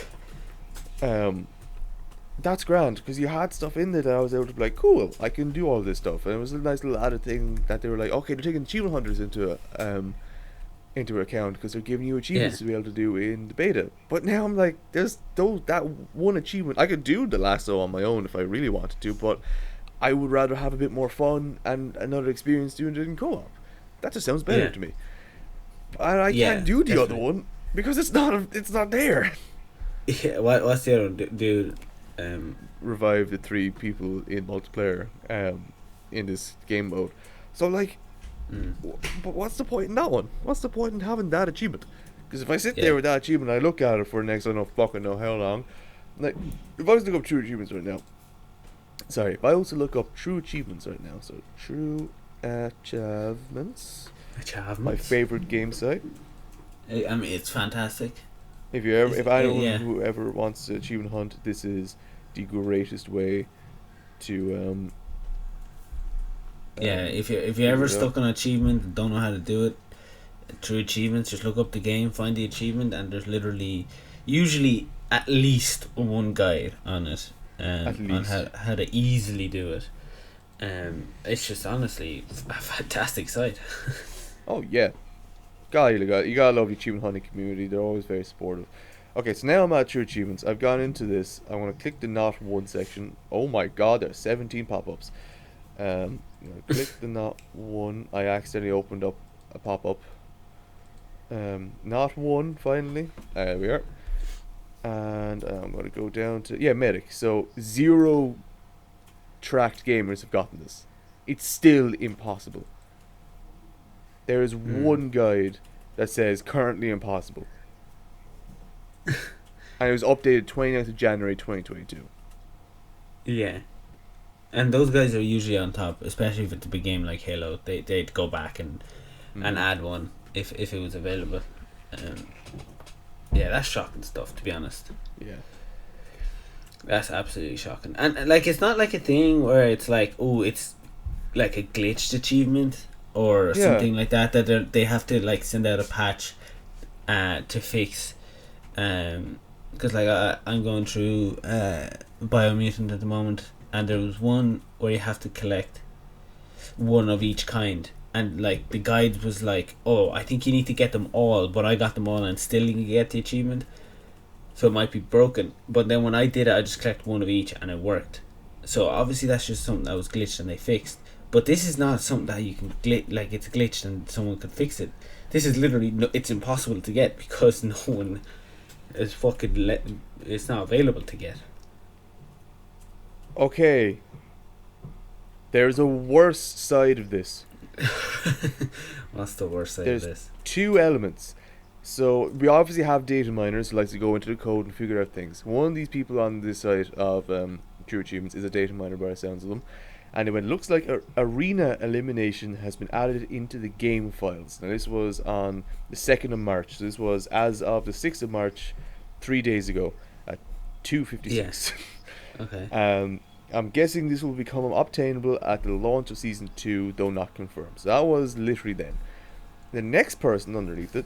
Speaker 1: that's grand, because you had stuff in there that I was able to be like, cool, I can do all this stuff. And it was a nice little added thing that they were like, okay, they're taking achievement hunters into account, because they're giving you achievements to be able to do in the beta. But now I'm like, there's that one achievement. I could do the lasso on my own if I really wanted to, but I would rather have a bit more fun and another experience doing it in co-op. That just sounds better to me. And I can't do the other one because it's not there.
Speaker 2: Yeah, what's the other dude?
Speaker 1: Revive the 3 people in multiplayer in this game mode. So like, but what's the point in that one? What's the point in having that achievement? Because if I sit there with that achievement, I look at it for the next I don't fucking know how long. Like, if I was to look up true achievements right now, so true achievements. My favorite game site.
Speaker 2: I mean, it's fantastic.
Speaker 1: If anyone who ever wants to achievement hunt, this is the greatest way to
Speaker 2: if you're ever stuck on an achievement and don't know how to do it, through achievements, just look up the game, find the achievement, and there's literally usually at least one guide on it, on how to easily do it. It's just honestly a fantastic site.
Speaker 1: Oh yeah, God, you gotta love the achievement hunting community. They're always very supportive. Okay, so now I'm at true achievements. I've gone into this. I want to click the not one section. Oh my God, there's 17 pop-ups. Click the not one. I accidentally opened up a pop-up. Not one, finally. There we are. And I'm going to go down to medic. So 0 tracked gamers have gotten this. It's still impossible. There is one guide that says currently impossible. And it was updated 29th of January 2022.
Speaker 2: Yeah. And those guys are usually on top, especially if it's a big game like Halo. They'd go back and add one if it was available. That's shocking stuff, to be honest.
Speaker 1: Yeah.
Speaker 2: That's absolutely shocking. And like, it's not like a thing where it's like, oh, it's like a glitched achievement or something like that they have to like send out a patch to fix. Because like I'm going through Biomutant at the moment, and there was one where you have to collect one of each kind, and like the guide was like, oh, I think you need to get them all, but I got them all and still didn't get the achievement, so it might be broken. But then when I did it, I just collected one of each and it worked. So obviously that's just something that was glitched and they fixed. But this is not something that you can like it's glitched and someone could fix it. This is literally it's impossible to get because no one is fucking it's not available to get.
Speaker 1: Okay. There's a worse side of this.
Speaker 2: What's the worst side of this?
Speaker 1: 2 elements. So we obviously have data miners who like to go into the code and figure out things. One of these people on this side of True Achievements is a data miner by the sounds of them. And it looks like arena elimination has been added into the game files. Now this was on the 2nd of March. So this was as of the 6th of March, 3 days ago at 2:56.
Speaker 2: Okay.
Speaker 1: I'm guessing this will become obtainable at the launch of season 2, though not confirmed. So that was literally then. The next person underneath it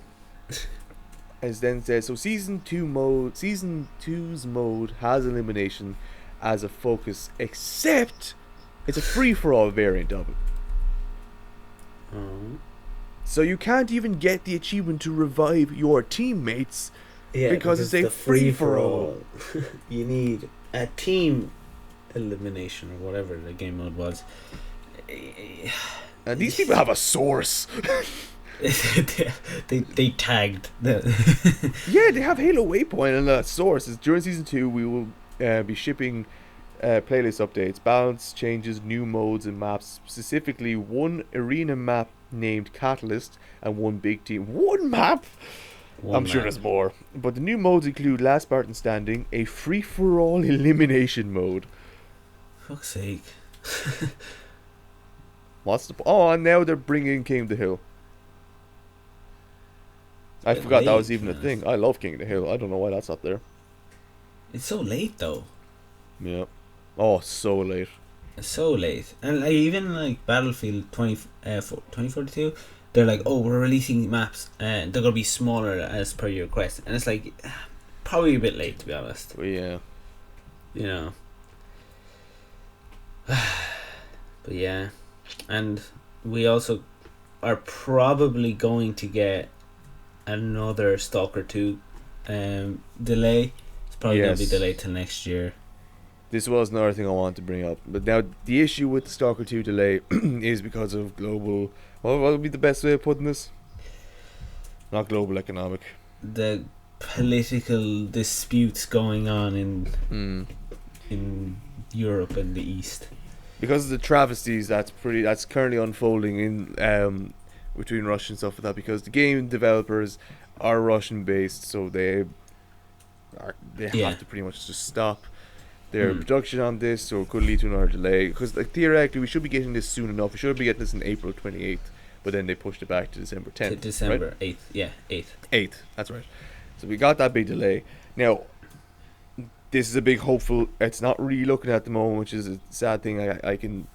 Speaker 1: is then says, so season two's mode has elimination as a focus, except it's a free for all variant of it. So you can't even get the achievement to revive your teammates because it's a free for all.
Speaker 2: You need a team elimination or whatever the game mode was.
Speaker 1: And these people have a source.
Speaker 2: they tagged the
Speaker 1: Yeah, they have Halo Waypoint, and that source is during season 2 we will be shipping playlist updates, balance changes, new modes and maps, specifically one arena map named Catalyst and one big team. One map? I'm sure there's more. But the new modes include Last Spartan Standing, a free-for-all elimination mode.
Speaker 2: Fuck's sake.
Speaker 1: What's the... Oh, and now they're bringing King of the Hill. I forgot that was even a thing. I love King of the Hill. I don't know why that's not there.
Speaker 2: It's so late though.
Speaker 1: Yeah. Oh, so late.
Speaker 2: It's so late. And like, even like Battlefield 2042, they're like, oh, we're releasing maps and they're going to be smaller as per your request. And it's like, probably a bit late to be honest.
Speaker 1: But yeah.
Speaker 2: You know. But yeah. And we also are probably going to get another Stalker 2 delay. It's probably going to be delayed till next year.
Speaker 1: This was another thing I wanted to bring up. But now, the issue with the Stalker 2 delay is because of global... What would be the best way of putting this? Not global economic.
Speaker 2: The political disputes going on in Europe and the East.
Speaker 1: Because of the travesties that's currently unfolding in between Russia and stuff like that. Because the game developers are Russian based, so they have to pretty much just stop their production on this, so it could lead to another delay. Because like, theoretically, we should be getting this soon enough. We should be getting this on April 28th, but then they pushed it back to December 10th.
Speaker 2: To December
Speaker 1: right?
Speaker 2: 8th, yeah, 8th.
Speaker 1: 8th, that's right. So we got that big delay. Now, this is a big hopeful. It's not really looking at the moment, which is a sad thing. I can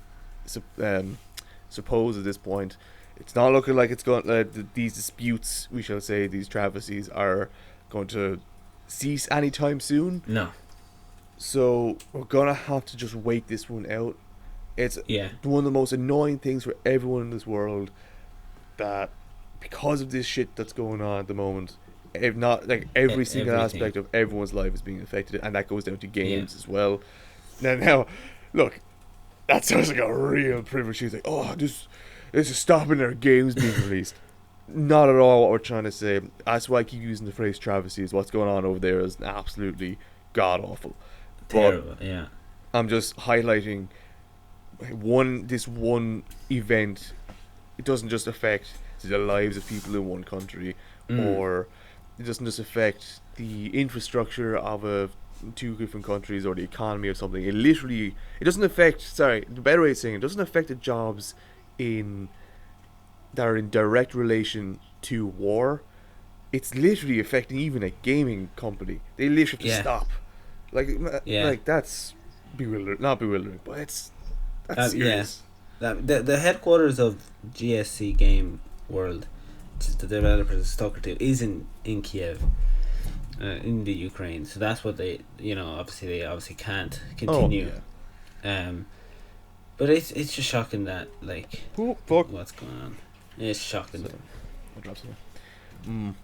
Speaker 1: suppose at this point. It's not looking like it's going. These disputes, we shall say, these travesties are going to cease anytime soon.
Speaker 2: No.
Speaker 1: So we're gonna have to just wait this one out. It's one of the most annoying things for everyone in this world, that because of this shit that's going on at the moment, if not like every single aspect of everyone's life is being affected, and that goes down to games as well. Now, look, that sounds like a real privilege. She's like, oh, this is stopping their games being released. Not at all what we're trying to say. That's why I keep using the phrase travesties. What's going on over there is absolutely god awful.
Speaker 2: Terrible, yeah.
Speaker 1: I'm just highlighting this one event. It doesn't just affect the lives of people in one country, or it doesn't just affect the infrastructure of two different countries or the economy or something. It doesn't affect. The better way of saying it doesn't affect the jobs that are in direct relation to war. It's literally affecting even a gaming company. They literally have to stop. Like that's not bewildering, but that's serious.
Speaker 2: The headquarters of GSC Game World, the developers of Stalker 2, is in Kiev, in the Ukraine. So that's what they obviously can't continue. But it's just shocking that what's going on. It's shocking.
Speaker 1: I dropped
Speaker 2: something.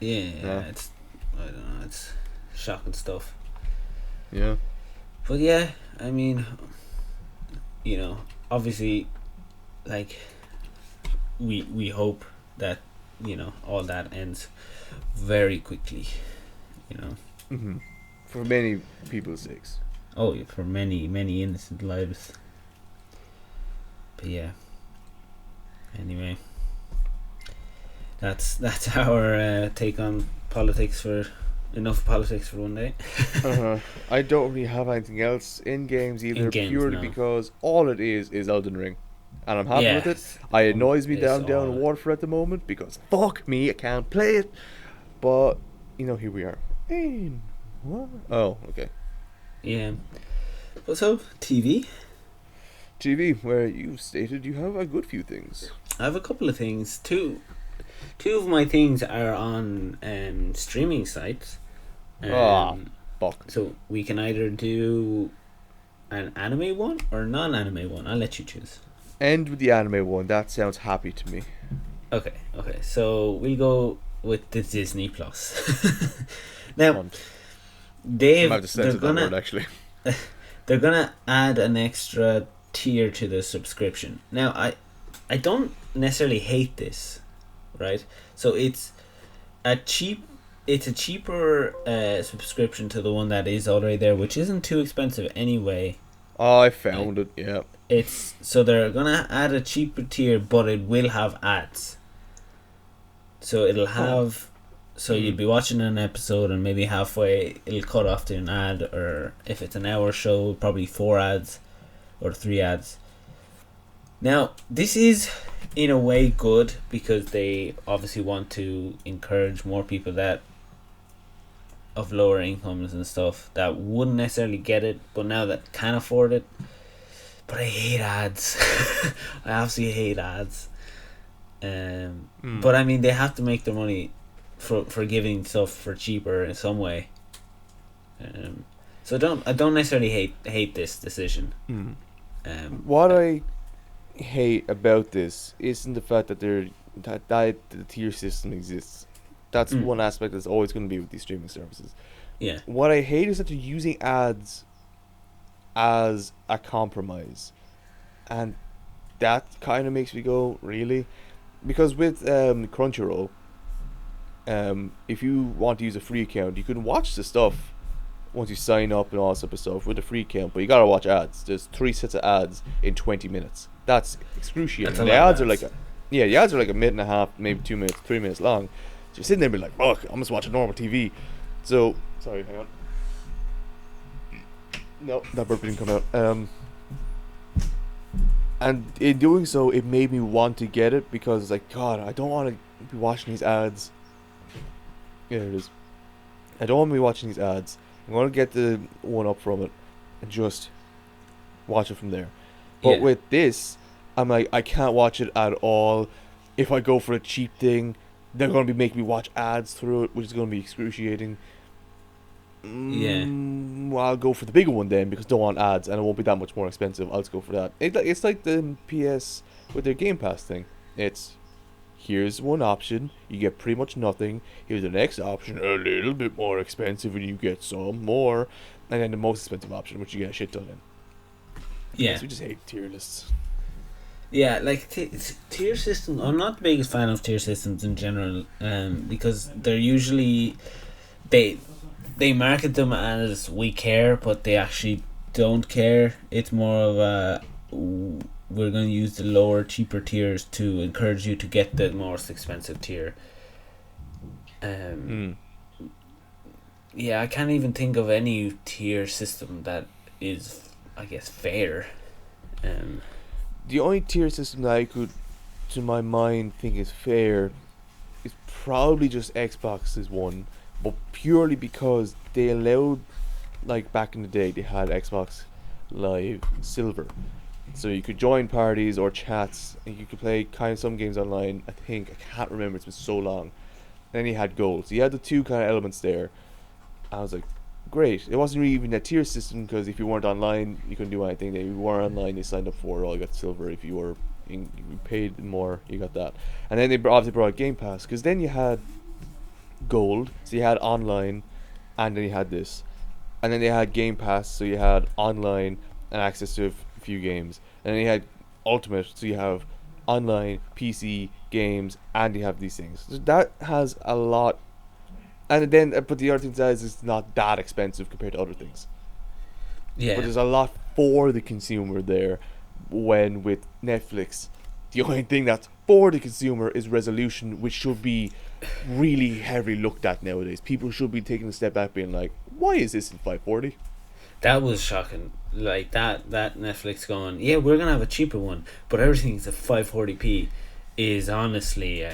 Speaker 2: It's I don't know. It's shocking stuff.
Speaker 1: Yeah.
Speaker 2: But yeah, I mean, obviously, like, we hope that, all that ends very quickly,
Speaker 1: Mm-hmm. For many people's sakes.
Speaker 2: Oh, yeah, for many, many innocent lives. But yeah. Anyway. That's our take on politics for... Enough politics for one day.
Speaker 1: I don't really have anything else in games either, purely because all it is Elden Ring, and I'm happy with it. It annoys me down in water at the moment because fuck me, I can't play it. But here we are. What? Oh, okay.
Speaker 2: Yeah. So, TV?
Speaker 1: TV, where you stated you have a good few things.
Speaker 2: I have a couple of things. Two of my things are on streaming sites.
Speaker 1: Fuck.
Speaker 2: So we can either do an anime one or non-anime one. I'll let you choose.
Speaker 1: End with the anime one. That sounds happy to me.
Speaker 2: Okay. So we'll go with the Disney Plus. Now,
Speaker 1: I'm about to censor that word, actually.
Speaker 2: They're gonna add an extra tier to the subscription. Now, I don't necessarily hate this, right? So it's a cheaper subscription to the one that is already there, which isn't too expensive anyway.
Speaker 1: Oh, I found it. Yeah.
Speaker 2: It's so they're gonna add a cheaper tier, but it will have ads. So it'll have. So you'll be watching an episode and maybe halfway it'll cut off to an ad, or if it's an hour show, probably 4 ads or 3 ads. Now, this is in a way good because they obviously want to encourage more people that of lower incomes and stuff that wouldn't necessarily get it, but now that can afford it. But I hate ads. I absolutely hate ads. But I mean, they have to make their money for giving stuff for cheaper in some way. So I don't necessarily hate this decision.
Speaker 1: What I hate about this isn't the fact that the tier system exists. That's one aspect that's always going to be with these streaming services.
Speaker 2: Yeah.
Speaker 1: What I hate is that they're using ads as a compromise, and that kind of makes me go, really? Because with CrunchyRoll, if you want to use a free account, you can watch the stuff once you sign up and all that type of stuff with a free account, but you gotta watch ads. There's 3 sets of ads in 20 minutes. That's excruciating. The ads are like the ads are like a minute and a half, maybe 2 minutes, 3 minutes long. So you're sitting there and be like, fuck, I'm just watching normal TV. So, sorry, hang on. No, that burp didn't come out. And in doing so, it made me want to get it because it's like, God, I don't want to be watching these ads. Yeah, it is. I don't want to be watching these ads. I'm going to get the one up from it and just watch it from there. But with this, I'm like, I can't watch it at all. If I go for a cheap thing, they're going to be making me watch ads through it, which is going to be excruciating. Well, I'll go for the bigger one then because I don't want ads and it won't be that much more expensive. I'll just go for that. It's like the PS with their Game Pass thing. It's, here's one option, you get pretty much nothing. Here's the next option, a little bit more expensive, and you get some more. And then the most expensive option, which you get a shit ton in.
Speaker 2: Yeah.
Speaker 1: So we just hate tier lists.
Speaker 2: Yeah, like tier systems. I'm not the biggest fan of tier systems in general, because they're usually they market them as we care, but they actually don't care. It's more of a we're going to use the lower, cheaper tiers to encourage you to get the most expensive tier. Yeah, I can't even think of any tier system that is, I guess, fair.
Speaker 1: The only tier system that I could, to my mind, think is fair is probably just Xbox's one, but purely because they allowed, like back in the day, they had Xbox Live Silver. So you could join parties or chats, and you could play kind of some games online. I can't remember, it's been so long. And then you had Gold. So you had the two kind of elements there. I was like, great. It wasn't really even a tier system because if you weren't online, you couldn't do anything. If you were online, you signed up for it, all you got Silver. If you paid more, you got that. And then they obviously brought Game Pass because then you had Gold, so you had online, and then you had this. And then they had Game Pass, so you had online and access to a few games. And then you had Ultimate, so you have online, PC, games, and you have these things. So that has a lot. And then, but the other thing is it's not that expensive compared to other things.
Speaker 2: Yeah.
Speaker 1: But there's a lot for the consumer there. When with Netflix, the only thing that's for the consumer is resolution, which should be really heavily looked at nowadays. People should be taking a step back, being like, "Why is this in 540?"
Speaker 2: That was shocking. Like that Netflix going, yeah, we're gonna have a cheaper one, but everything's at 540p is honestly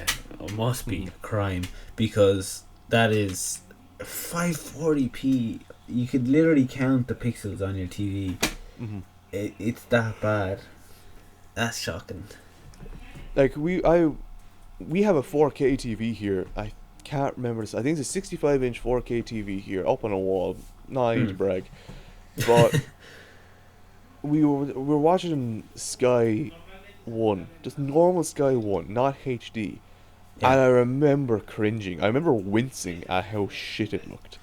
Speaker 2: must be a crime because that is 540p you could literally count the pixels on your TV.
Speaker 1: Mm-hmm.
Speaker 2: It's that bad. That's shocking.
Speaker 1: Like we have a 4K TV here. I can't remember this. I think it's a 65-inch 4K TV here up on a wall. Not to brag, but we were watching Sky One, just normal Sky One, not HD. Yeah. And I remember cringing. I remember wincing at how shit it looked.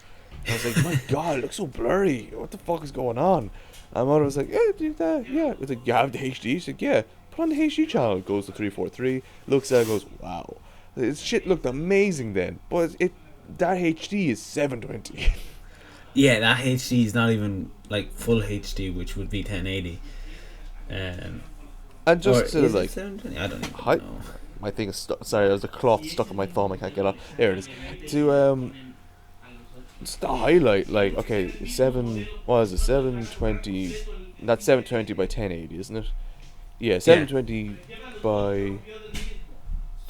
Speaker 1: I was like, my God, it looks so blurry. What the fuck is going on? And my mother was like, yeah. It's like, you have the HD? She's like, yeah. Put on the HD channel. It goes to 343. Looks at it, goes, wow. This shit looked amazing then. But that HD is 720.
Speaker 2: Yeah, that HD is not even like full HD, which would be 1080.
Speaker 1: And just to like,
Speaker 2: 720? I don't even know.
Speaker 1: My thing is sorry, there's a cloth stuck on my thumb. I can't get off. There it is. To just to highlight, like, okay, 720. That's 720 by 1080, isn't it? Yeah, 720 by.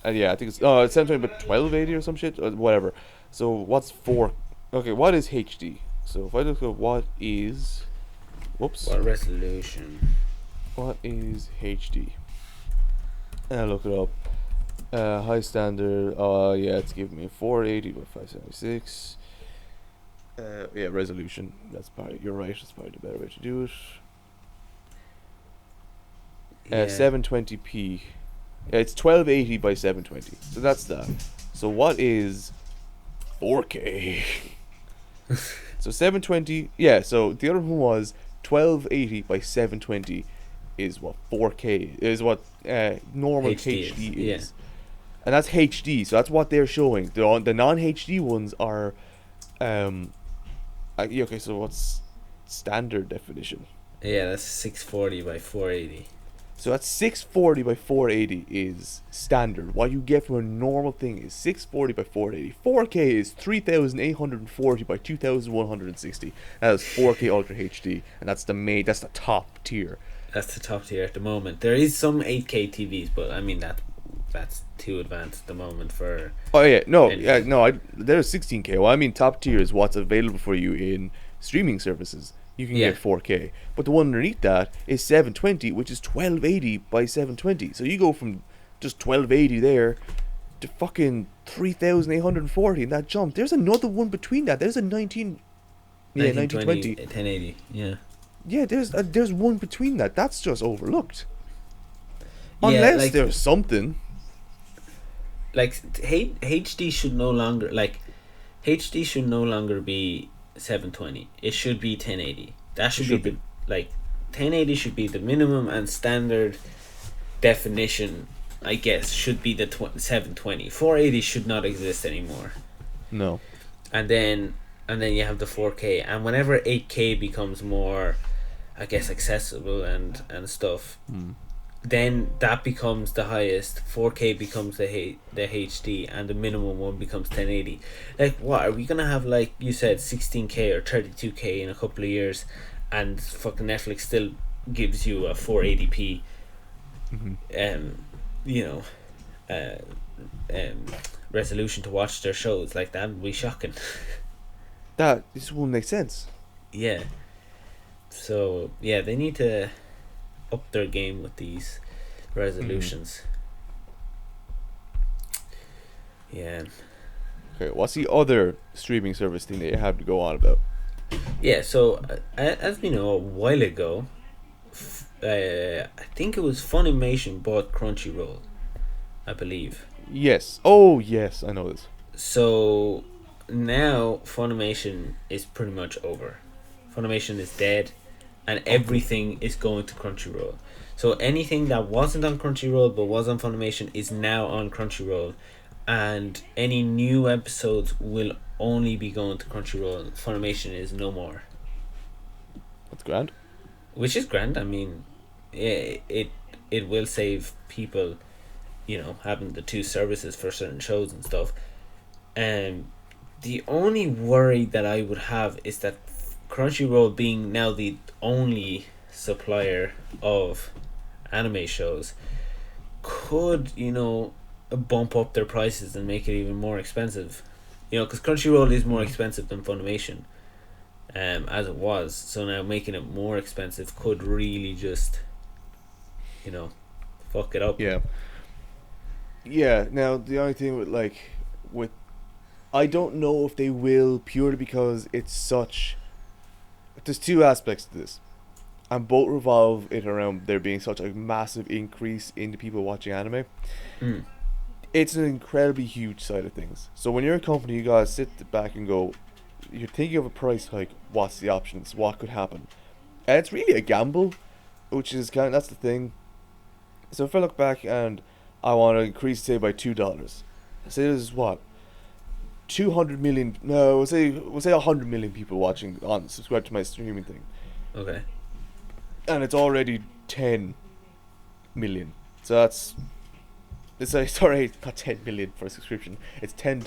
Speaker 1: Yeah, I think it's 720 by 1280 or some shit or whatever. So what's 4? Okay, what is HD? So if I look at what
Speaker 2: resolution?
Speaker 1: What is HD? And I look it up. High standard. Yeah, it's giving me 480 by 576. Yeah, resolution. That's probably, you're right. That's probably the better way to do it. 720p. Yeah, it's 1280 by 720. So that's that. So what is 4K? So 720. Yeah. So the other one was 1280 by 720. Is what 4K is, what normal HD is. Yeah. And that's HD, so that's what they're showing. The non-HD ones are okay, so what's standard definition?
Speaker 2: Yeah, that's 640 by 480.
Speaker 1: So that's 640 by 480 is standard. What you get from a normal thing is 640 by 480. 4K is 3840 by 2160. That is 4K Ultra HD, and that's the top tier.
Speaker 2: That's the top tier at the moment. There is some 8K TVs, but I mean that's too advanced at the moment for.
Speaker 1: Oh yeah, no, anything. There's 16K. Well, I mean top tier is what's available for you in streaming services. You can get 4K, but the one underneath that is 720, which is 1280 by 720. So you go from just 1280 there to fucking 3840 in that jump. There's another one between that. There's a 1920,
Speaker 2: 1080. Yeah.
Speaker 1: Yeah, there's one between that. That's just overlooked. Unless like, there's something.
Speaker 2: Like HD should no longer be 720. It should be 1080. That should be 1080 should be the minimum, and standard definition, I guess, should be the 720. 480 should not exist anymore.
Speaker 1: No.
Speaker 2: And then you have the 4K, and whenever 8K becomes more, I guess, accessible and stuff, then that becomes the highest. 4K becomes the HD, and the minimum one becomes 1080. Like, what are we gonna have? Like you said, 16K or 32K in a couple of years, and fucking Netflix still gives you a 480p. Resolution to watch their shows. Like, that would be shocking.
Speaker 1: That just won't make sense.
Speaker 2: Yeah. So yeah, they need to up their game with these resolutions. Yeah.
Speaker 1: Okay, what's the other streaming service thing that you have to go on about?
Speaker 2: Yeah, so as we know, a while ago, I think it was Funimation bought CrunchyRoll, I believe.
Speaker 1: Yes. Oh, yes, I know this.
Speaker 2: So now Funimation is pretty much over. Funimation is dead, and everything is going to CrunchyRoll. So anything that wasn't on CrunchyRoll but was on Funimation is now on CrunchyRoll, and any new episodes will only be going to CrunchyRoll. Funimation is no more.
Speaker 1: That's grand.
Speaker 2: Which is grand. I mean, it will save people, having the two services for certain shows and stuff. The only worry that I would have is that Crunchyroll, being now the only supplier of anime shows, could bump up their prices and make it even more expensive. Because Crunchyroll is more expensive than Funimation. as it was. So now making it more expensive could really just, fuck it up.
Speaker 1: Yeah. Yeah. Now the only thing with I don't know if they will, purely because it's such. There's two aspects to this, and both revolve it around there being such a massive increase in the people watching anime.
Speaker 2: Mm.
Speaker 1: It's an incredibly huge side of things. So when you're a company, you gotta sit back and go, you're thinking of a price hike. What's the options? What could happen? And it's really a gamble, which is that's the thing. So if I look back and I want to increase say by $2, say there's what 200 million. No, we'll say 100 million people watching on subscribe to my streaming thing,
Speaker 2: Okay.
Speaker 1: and it's already 10 million. So that's it's like sorry, not 10 million for a subscription. It's $10,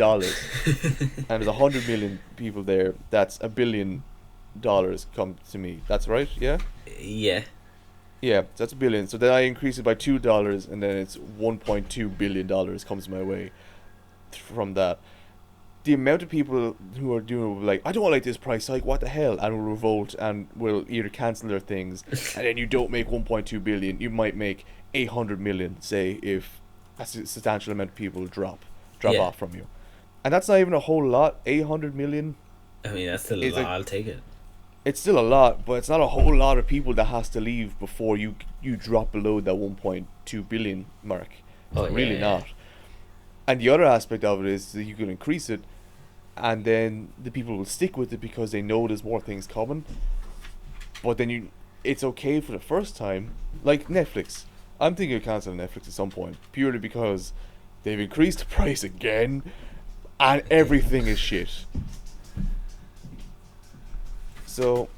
Speaker 1: and there's 100 million people there. That's $1 billion come to me. That's right, yeah.
Speaker 2: Yeah.
Speaker 1: Yeah, so that's $1 billion. So then I increase it by $2, and then it's $1.2 billion comes my way from that. The amount of people who are doing like, I don't like this price hike, what the hell, and will revolt and will either cancel their things, and then you don't make 1.2 billion, you might make 800 million, say, if a substantial amount of people drop
Speaker 2: Yeah.
Speaker 1: off from you, and that's not even a whole lot. 800 million.
Speaker 2: I mean, that's still a lot. I'll take it.
Speaker 1: It's still a lot, but it's not a whole lot of people that has to leave before you drop below that 1.2 billion mark.
Speaker 2: Oh,
Speaker 1: It's really
Speaker 2: yeah.
Speaker 1: not. And the other aspect of it is that you can increase it, and then the people will stick with it because they know there's more things coming. But then it's okay for the first time, like Netflix. I'm thinking of canceling Netflix at some point, purely because they've increased the price again, and everything is shit. So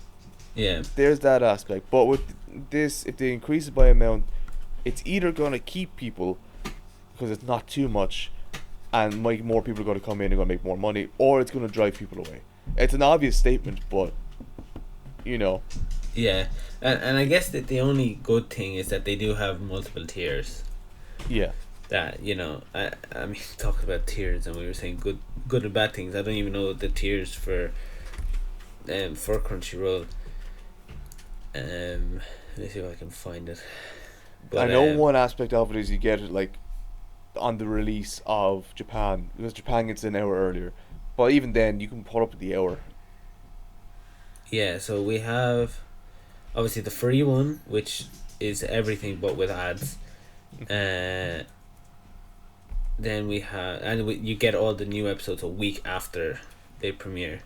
Speaker 2: Yeah.
Speaker 1: there's that aspect. But with this, if they increase it by amount, it's either gonna keep people because it's not too much, and make more people are gonna come in and gonna make more money, or it's gonna drive people away. It's an obvious statement, but
Speaker 2: Yeah. And I guess that the only good thing is that they do have multiple tiers.
Speaker 1: yeah,
Speaker 2: That I mean, talking about tiers, and we were saying good and bad things. I don't even know the tiers for Crunchyroll. Let me see if I can find it. But,
Speaker 1: I know one aspect of it is you get it like on the release of Japan, because Japan gets an hour earlier. But even then, you can pull up the hour.
Speaker 2: Yeah, so we have obviously the free one, which is everything but with ads. Then we have, you get all the new episodes a week after they premiere.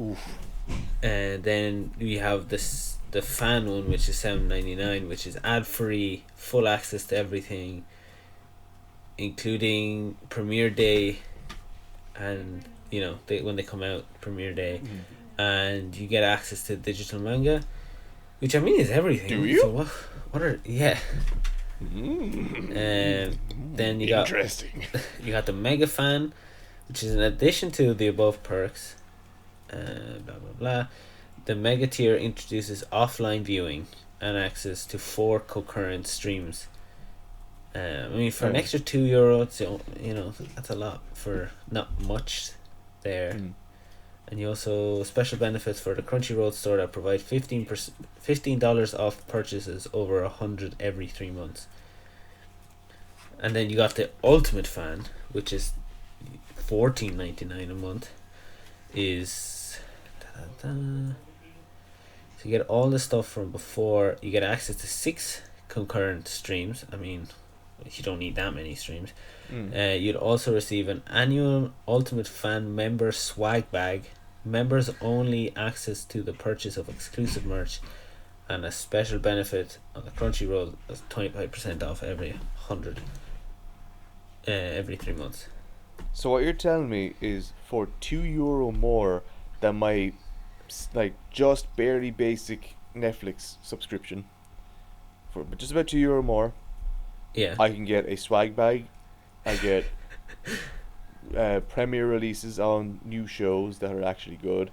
Speaker 1: Oof.
Speaker 2: And then we have the fan one, which is $7.99, which is ad free, full access to everything, including premiere day, and when they come out premiere day, and you get access to digital manga, which I mean is everything.
Speaker 1: Do you?
Speaker 2: So what are yeah? Then you got
Speaker 1: interesting.
Speaker 2: You got the Mega Fan, which is in addition to the above perks. Blah blah blah. The Mega tier introduces offline viewing and access to 4 concurrent streams. I mean, for an extra €2, that's a lot for not much there. And you also special benefits for the Crunchyroll store that provide $15 off purchases over 100 every 3 months. And then you got the Ultimate Fan, which is $14.99 a month. So you get all the stuff from before. You get access to 6 concurrent streams. I mean, you don't need that many streams. You'd also receive an annual Ultimate Fan member swag bag, members only access to the purchase of exclusive merch, and a special benefit on the Crunchyroll of 25% off every 100 every 3 months.
Speaker 1: So what you're telling me is for €2 more than my just barely basic Netflix subscription, for just about €2 more,
Speaker 2: Yeah.
Speaker 1: I can get a swag bag. I get premiere releases on new shows that are actually good.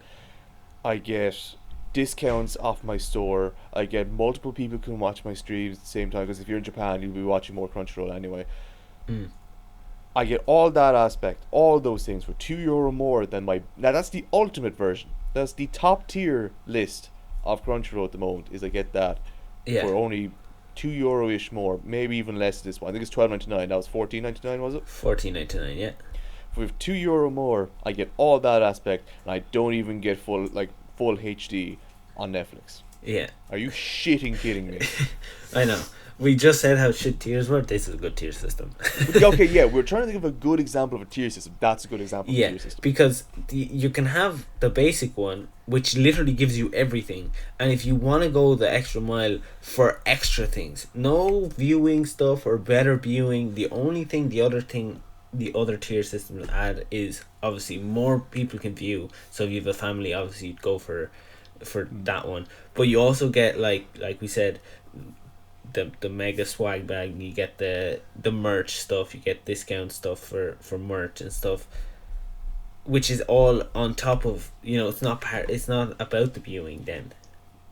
Speaker 1: I get discounts off my store. I get multiple people can watch my streams at the same time, because if you're in Japan, you'll be watching more Crunchyroll anyway. I get all that aspect, all those things for €2 more than my. Now that's the ultimate version. That's the top tier list of Crunchyroll at the moment. Is I get that for only €2-ish more, maybe even less at this point. I think it's $12.99. That was $14.99, was it?
Speaker 2: $14.99, yeah.
Speaker 1: With €2 more, I get all that aspect, and I don't even get full HD on Netflix.
Speaker 2: Yeah.
Speaker 1: Are you kidding me?
Speaker 2: I know. We just said how shit tiers were. This is a good tier system.
Speaker 1: Okay, yeah, we're trying to think of a good example of a tier system. That's a good example of a tier system.
Speaker 2: Because you can have the basic one, which literally gives you everything. And if you want to go the extra mile for extra things, no viewing stuff or better viewing, the only thing the other tier systems add is obviously more people can view. So if you have a family, obviously you'd go for that one. But you also get like we said, the mega swag bag. You get the merch stuff. You get discount stuff for merch and stuff, which is all on top of, it's not about the viewing. Then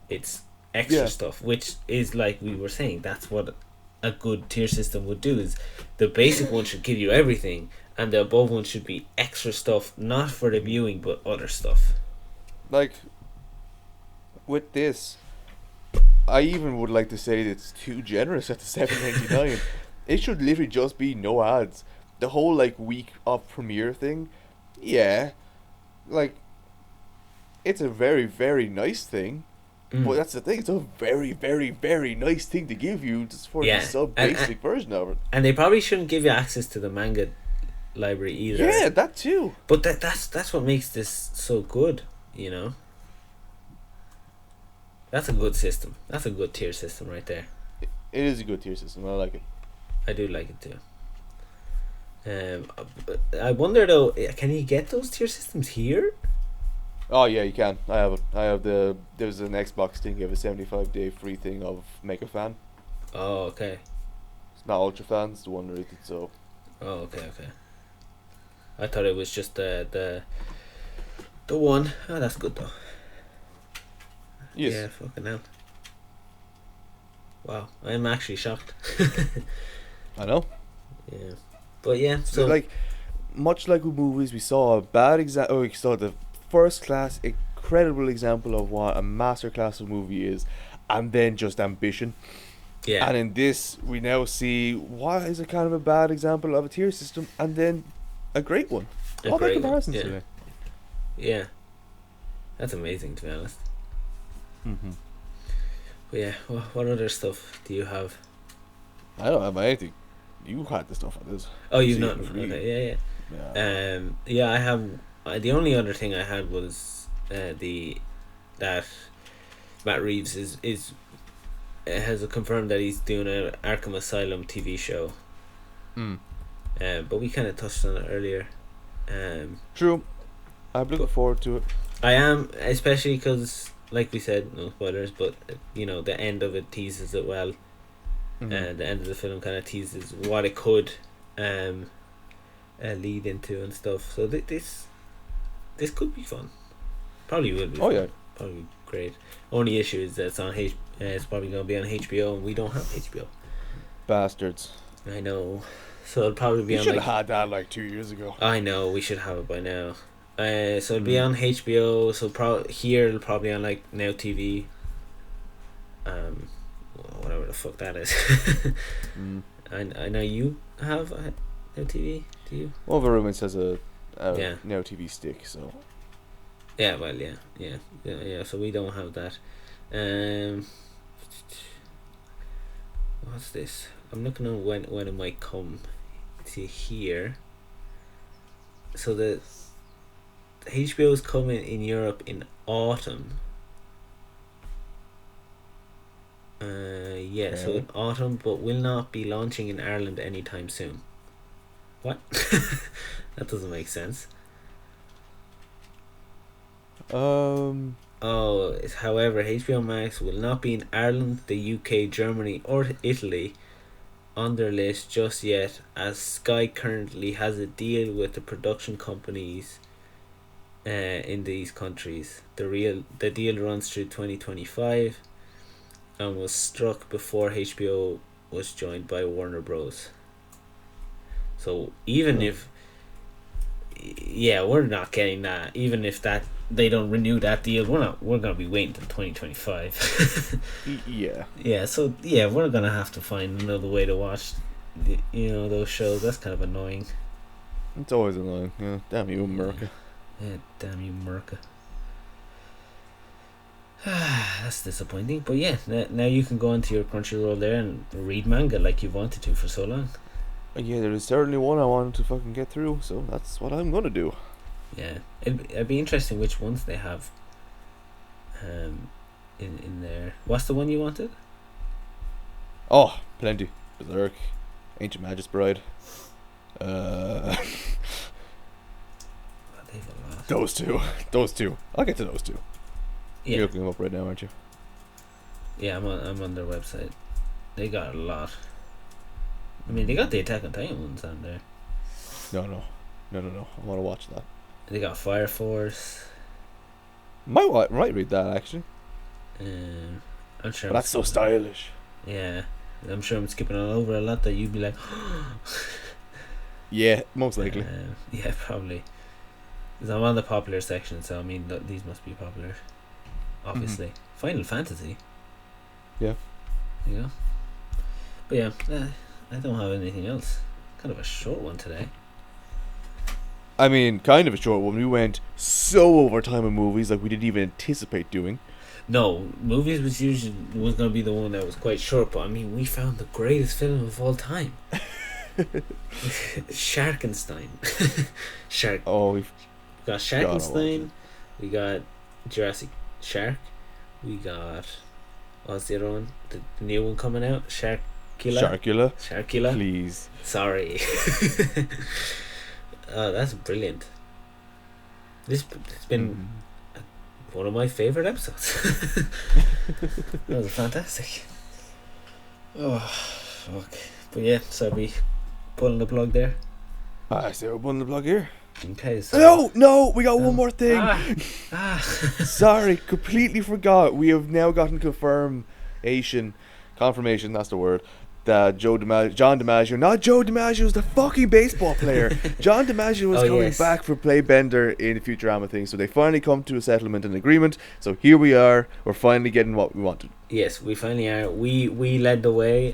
Speaker 2: it's extra stuff, which is like we were saying. That's what a good tier system would do. Is the basic one should give you everything, and the above one should be extra stuff, not for the viewing but other stuff.
Speaker 1: Like with this, I even would like to say that it's too generous at the $7.99. It should literally just be no ads. The whole week of premiere thing, it's a very, very nice thing. But that's the thing, it's a very, very, very nice thing to give you just for the sub-basic version of it. And
Speaker 2: they probably shouldn't give you access to the manga library either.
Speaker 1: Yeah, that too.
Speaker 2: But that's what makes this so good, That's a good system. That's a good tier system right there.
Speaker 1: It is a good tier system. I like it.
Speaker 2: I do like it too. I wonder though, can you get those tier systems here?
Speaker 1: Oh yeah, you can. I have it. There's an Xbox thing. You have a 75-day free thing of Mega Fan.
Speaker 2: Oh, okay.
Speaker 1: It's not Ultra Fan. It's the one rated. So.
Speaker 2: Oh, okay. I thought it was just the one. Oh, that's good though.
Speaker 1: Yes.
Speaker 2: Yeah, fucking hell. Wow, I'm actually shocked.
Speaker 1: I know.
Speaker 2: Yeah, but yeah. So
Speaker 1: much like with movies, we saw a bad example. We saw the first class, incredible example of what a masterclass of movie is, and then just ambition.
Speaker 2: Yeah.
Speaker 1: And in this, we now see what is a kind of a bad example of a tier system, and then a great one. All the comparisons today.
Speaker 2: Yeah, that's amazing, to be honest.
Speaker 1: Mm-hmm.
Speaker 2: But yeah, what other stuff do you have?
Speaker 1: I don't have anything. You had the stuff on this.
Speaker 2: Oh, you've not. Okay, yeah. I have. The only other thing I had was that Matt Reeves has confirmed that he's doing an Arkham Asylum TV show. But we kind of touched on it earlier.
Speaker 1: True. I'm looking forward to it.
Speaker 2: I am, especially because, like we said, no spoilers, but the end of it teases it well. The end of the film kind of teases what it could lead into and stuff. So this could be fun. Probably will be.
Speaker 1: Oh
Speaker 2: fun.
Speaker 1: yeah.
Speaker 2: Probably great. Only issue is that it's probably going to be on HBO, and we don't have HBO.
Speaker 1: Bastards.
Speaker 2: I know. So it'll probably be
Speaker 1: you
Speaker 2: on.
Speaker 1: Should have had that 2 years ago.
Speaker 2: I know, we should have it by now. So it'll be on HBO. So here it'll probably on Now TV. Whatever the fuck that is. I know you have Now TV. Do you?
Speaker 1: One of our roommates has a Now TV stick, so.
Speaker 2: Yeah, well, yeah. So we don't have that. What's this? I'm looking at when it might come to here. So the HBO is coming in Europe in autumn.
Speaker 1: Okay.
Speaker 2: So in autumn, but will not be launching in Ireland anytime soon. What? That doesn't make sense. However, HBO Max will not be in Ireland, the UK, Germany, or Italy on their list just yet, as Sky currently has a deal with the production companies in these countries. The deal runs through 2025 and was struck before HBO was joined by Warner Bros. So even if we're not getting that, even if that they don't renew that deal, we're gonna be waiting till 2025. Yeah, so yeah, we're gonna have to find another way to watch those shows. That's kind of annoying.
Speaker 1: It's always annoying. Yeah, damn you, America.
Speaker 2: Yeah, damn you, America. That's disappointing. But yeah, now you can go into your Crunchyroll there and read manga like you've wanted to for so long.
Speaker 1: Yeah, there is certainly one I wanted to fucking get through, so that's what I'm gonna do.
Speaker 2: Yeah, it'd be interesting which ones they have. In there, what's the one you wanted?
Speaker 1: Oh, plenty. Berserk, Ancient Magus Bride. Those two. I'll get to those two.
Speaker 2: Yeah.
Speaker 1: You're looking them up right now, aren't you?
Speaker 2: Yeah, I'm on their website. They got a lot. I mean, they got the Attack on Titan ones on there.
Speaker 1: No. I want to watch that.
Speaker 2: They got Fire Force.
Speaker 1: Might read that actually.
Speaker 2: I'm sure.
Speaker 1: But that's so stylish.
Speaker 2: Yeah, I'm sure I'm skipping all over a lot that you'd be like.
Speaker 1: Yeah, most likely.
Speaker 2: Yeah, probably. Because I'm on the popular section, so I mean these must be popular. Obviously, Final Fantasy.
Speaker 1: Yeah.
Speaker 2: Yeah. But yeah, I don't have anything else. Kind of a short one today.
Speaker 1: I mean, kind of a short one. We went so over time in movies, like we didn't even anticipate doing.
Speaker 2: No, movies was going to be the one that was quite short, but I mean, we found the greatest film of all time. Sharkenstein. Shark.
Speaker 1: Oh, we
Speaker 2: got Sharkenstein. We got Jurassic Shark. We got what's the other one? The new one coming out. Sharkula.
Speaker 1: Please.
Speaker 2: Sorry. Oh, that's brilliant. It's been one of my favorite episodes. That was fantastic. Oh, fuck. But yeah, so we pulling the plug there.
Speaker 1: I say we're pulling the plug here.
Speaker 2: Okay, so
Speaker 1: No, we got one more thing.
Speaker 2: Sorry,
Speaker 1: completely forgot. We have now gotten confirmation, that's the word, that John DiMaggio, not Joe DiMaggio, the fucking baseball player. John DiMaggio was coming back for Play Bender in the Futurama thing, so they finally come to a settlement and agreement. So here we are. We're finally getting what we wanted.
Speaker 2: Yes, we finally are. We led the way.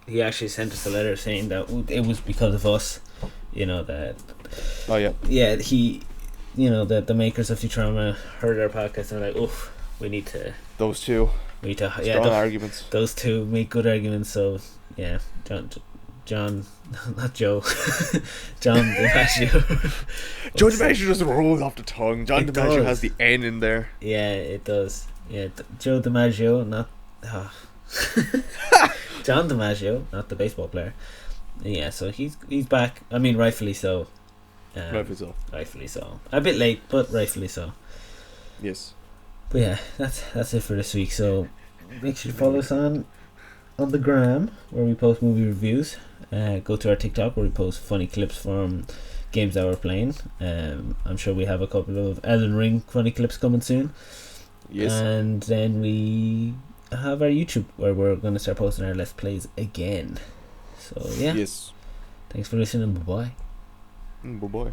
Speaker 2: He actually sent us a letter saying that it was because of us. That.
Speaker 1: Oh yeah.
Speaker 2: Yeah, that the makers of Futurama heard our podcast and they're like, oof, we need to.
Speaker 1: Those two. Strong arguments.
Speaker 2: Those two make good arguments. So yeah, John, not Joe, John DiMaggio.
Speaker 1: Joe DiMaggio just rolls off the tongue. John DiMaggio has the N in there.
Speaker 2: Yeah, it does. Yeah, Joe DiMaggio, not John DiMaggio, not the baseball player. Yeah, so he's back. I mean, rightfully so. Rightfully so. A bit late, but rightfully so.
Speaker 1: Yes.
Speaker 2: But yeah, that's it for this week. So make sure to follow us on the gram where we post movie reviews. Go to our TikTok where we post funny clips from games that we're playing. I'm sure we have a couple of Elden Ring funny clips coming soon.
Speaker 1: Yes.
Speaker 2: And then we have our YouTube where we're going to start posting our Let's Plays again. So yeah.
Speaker 1: Yes.
Speaker 2: Thanks for listening. Bye-bye.
Speaker 1: Bye-bye.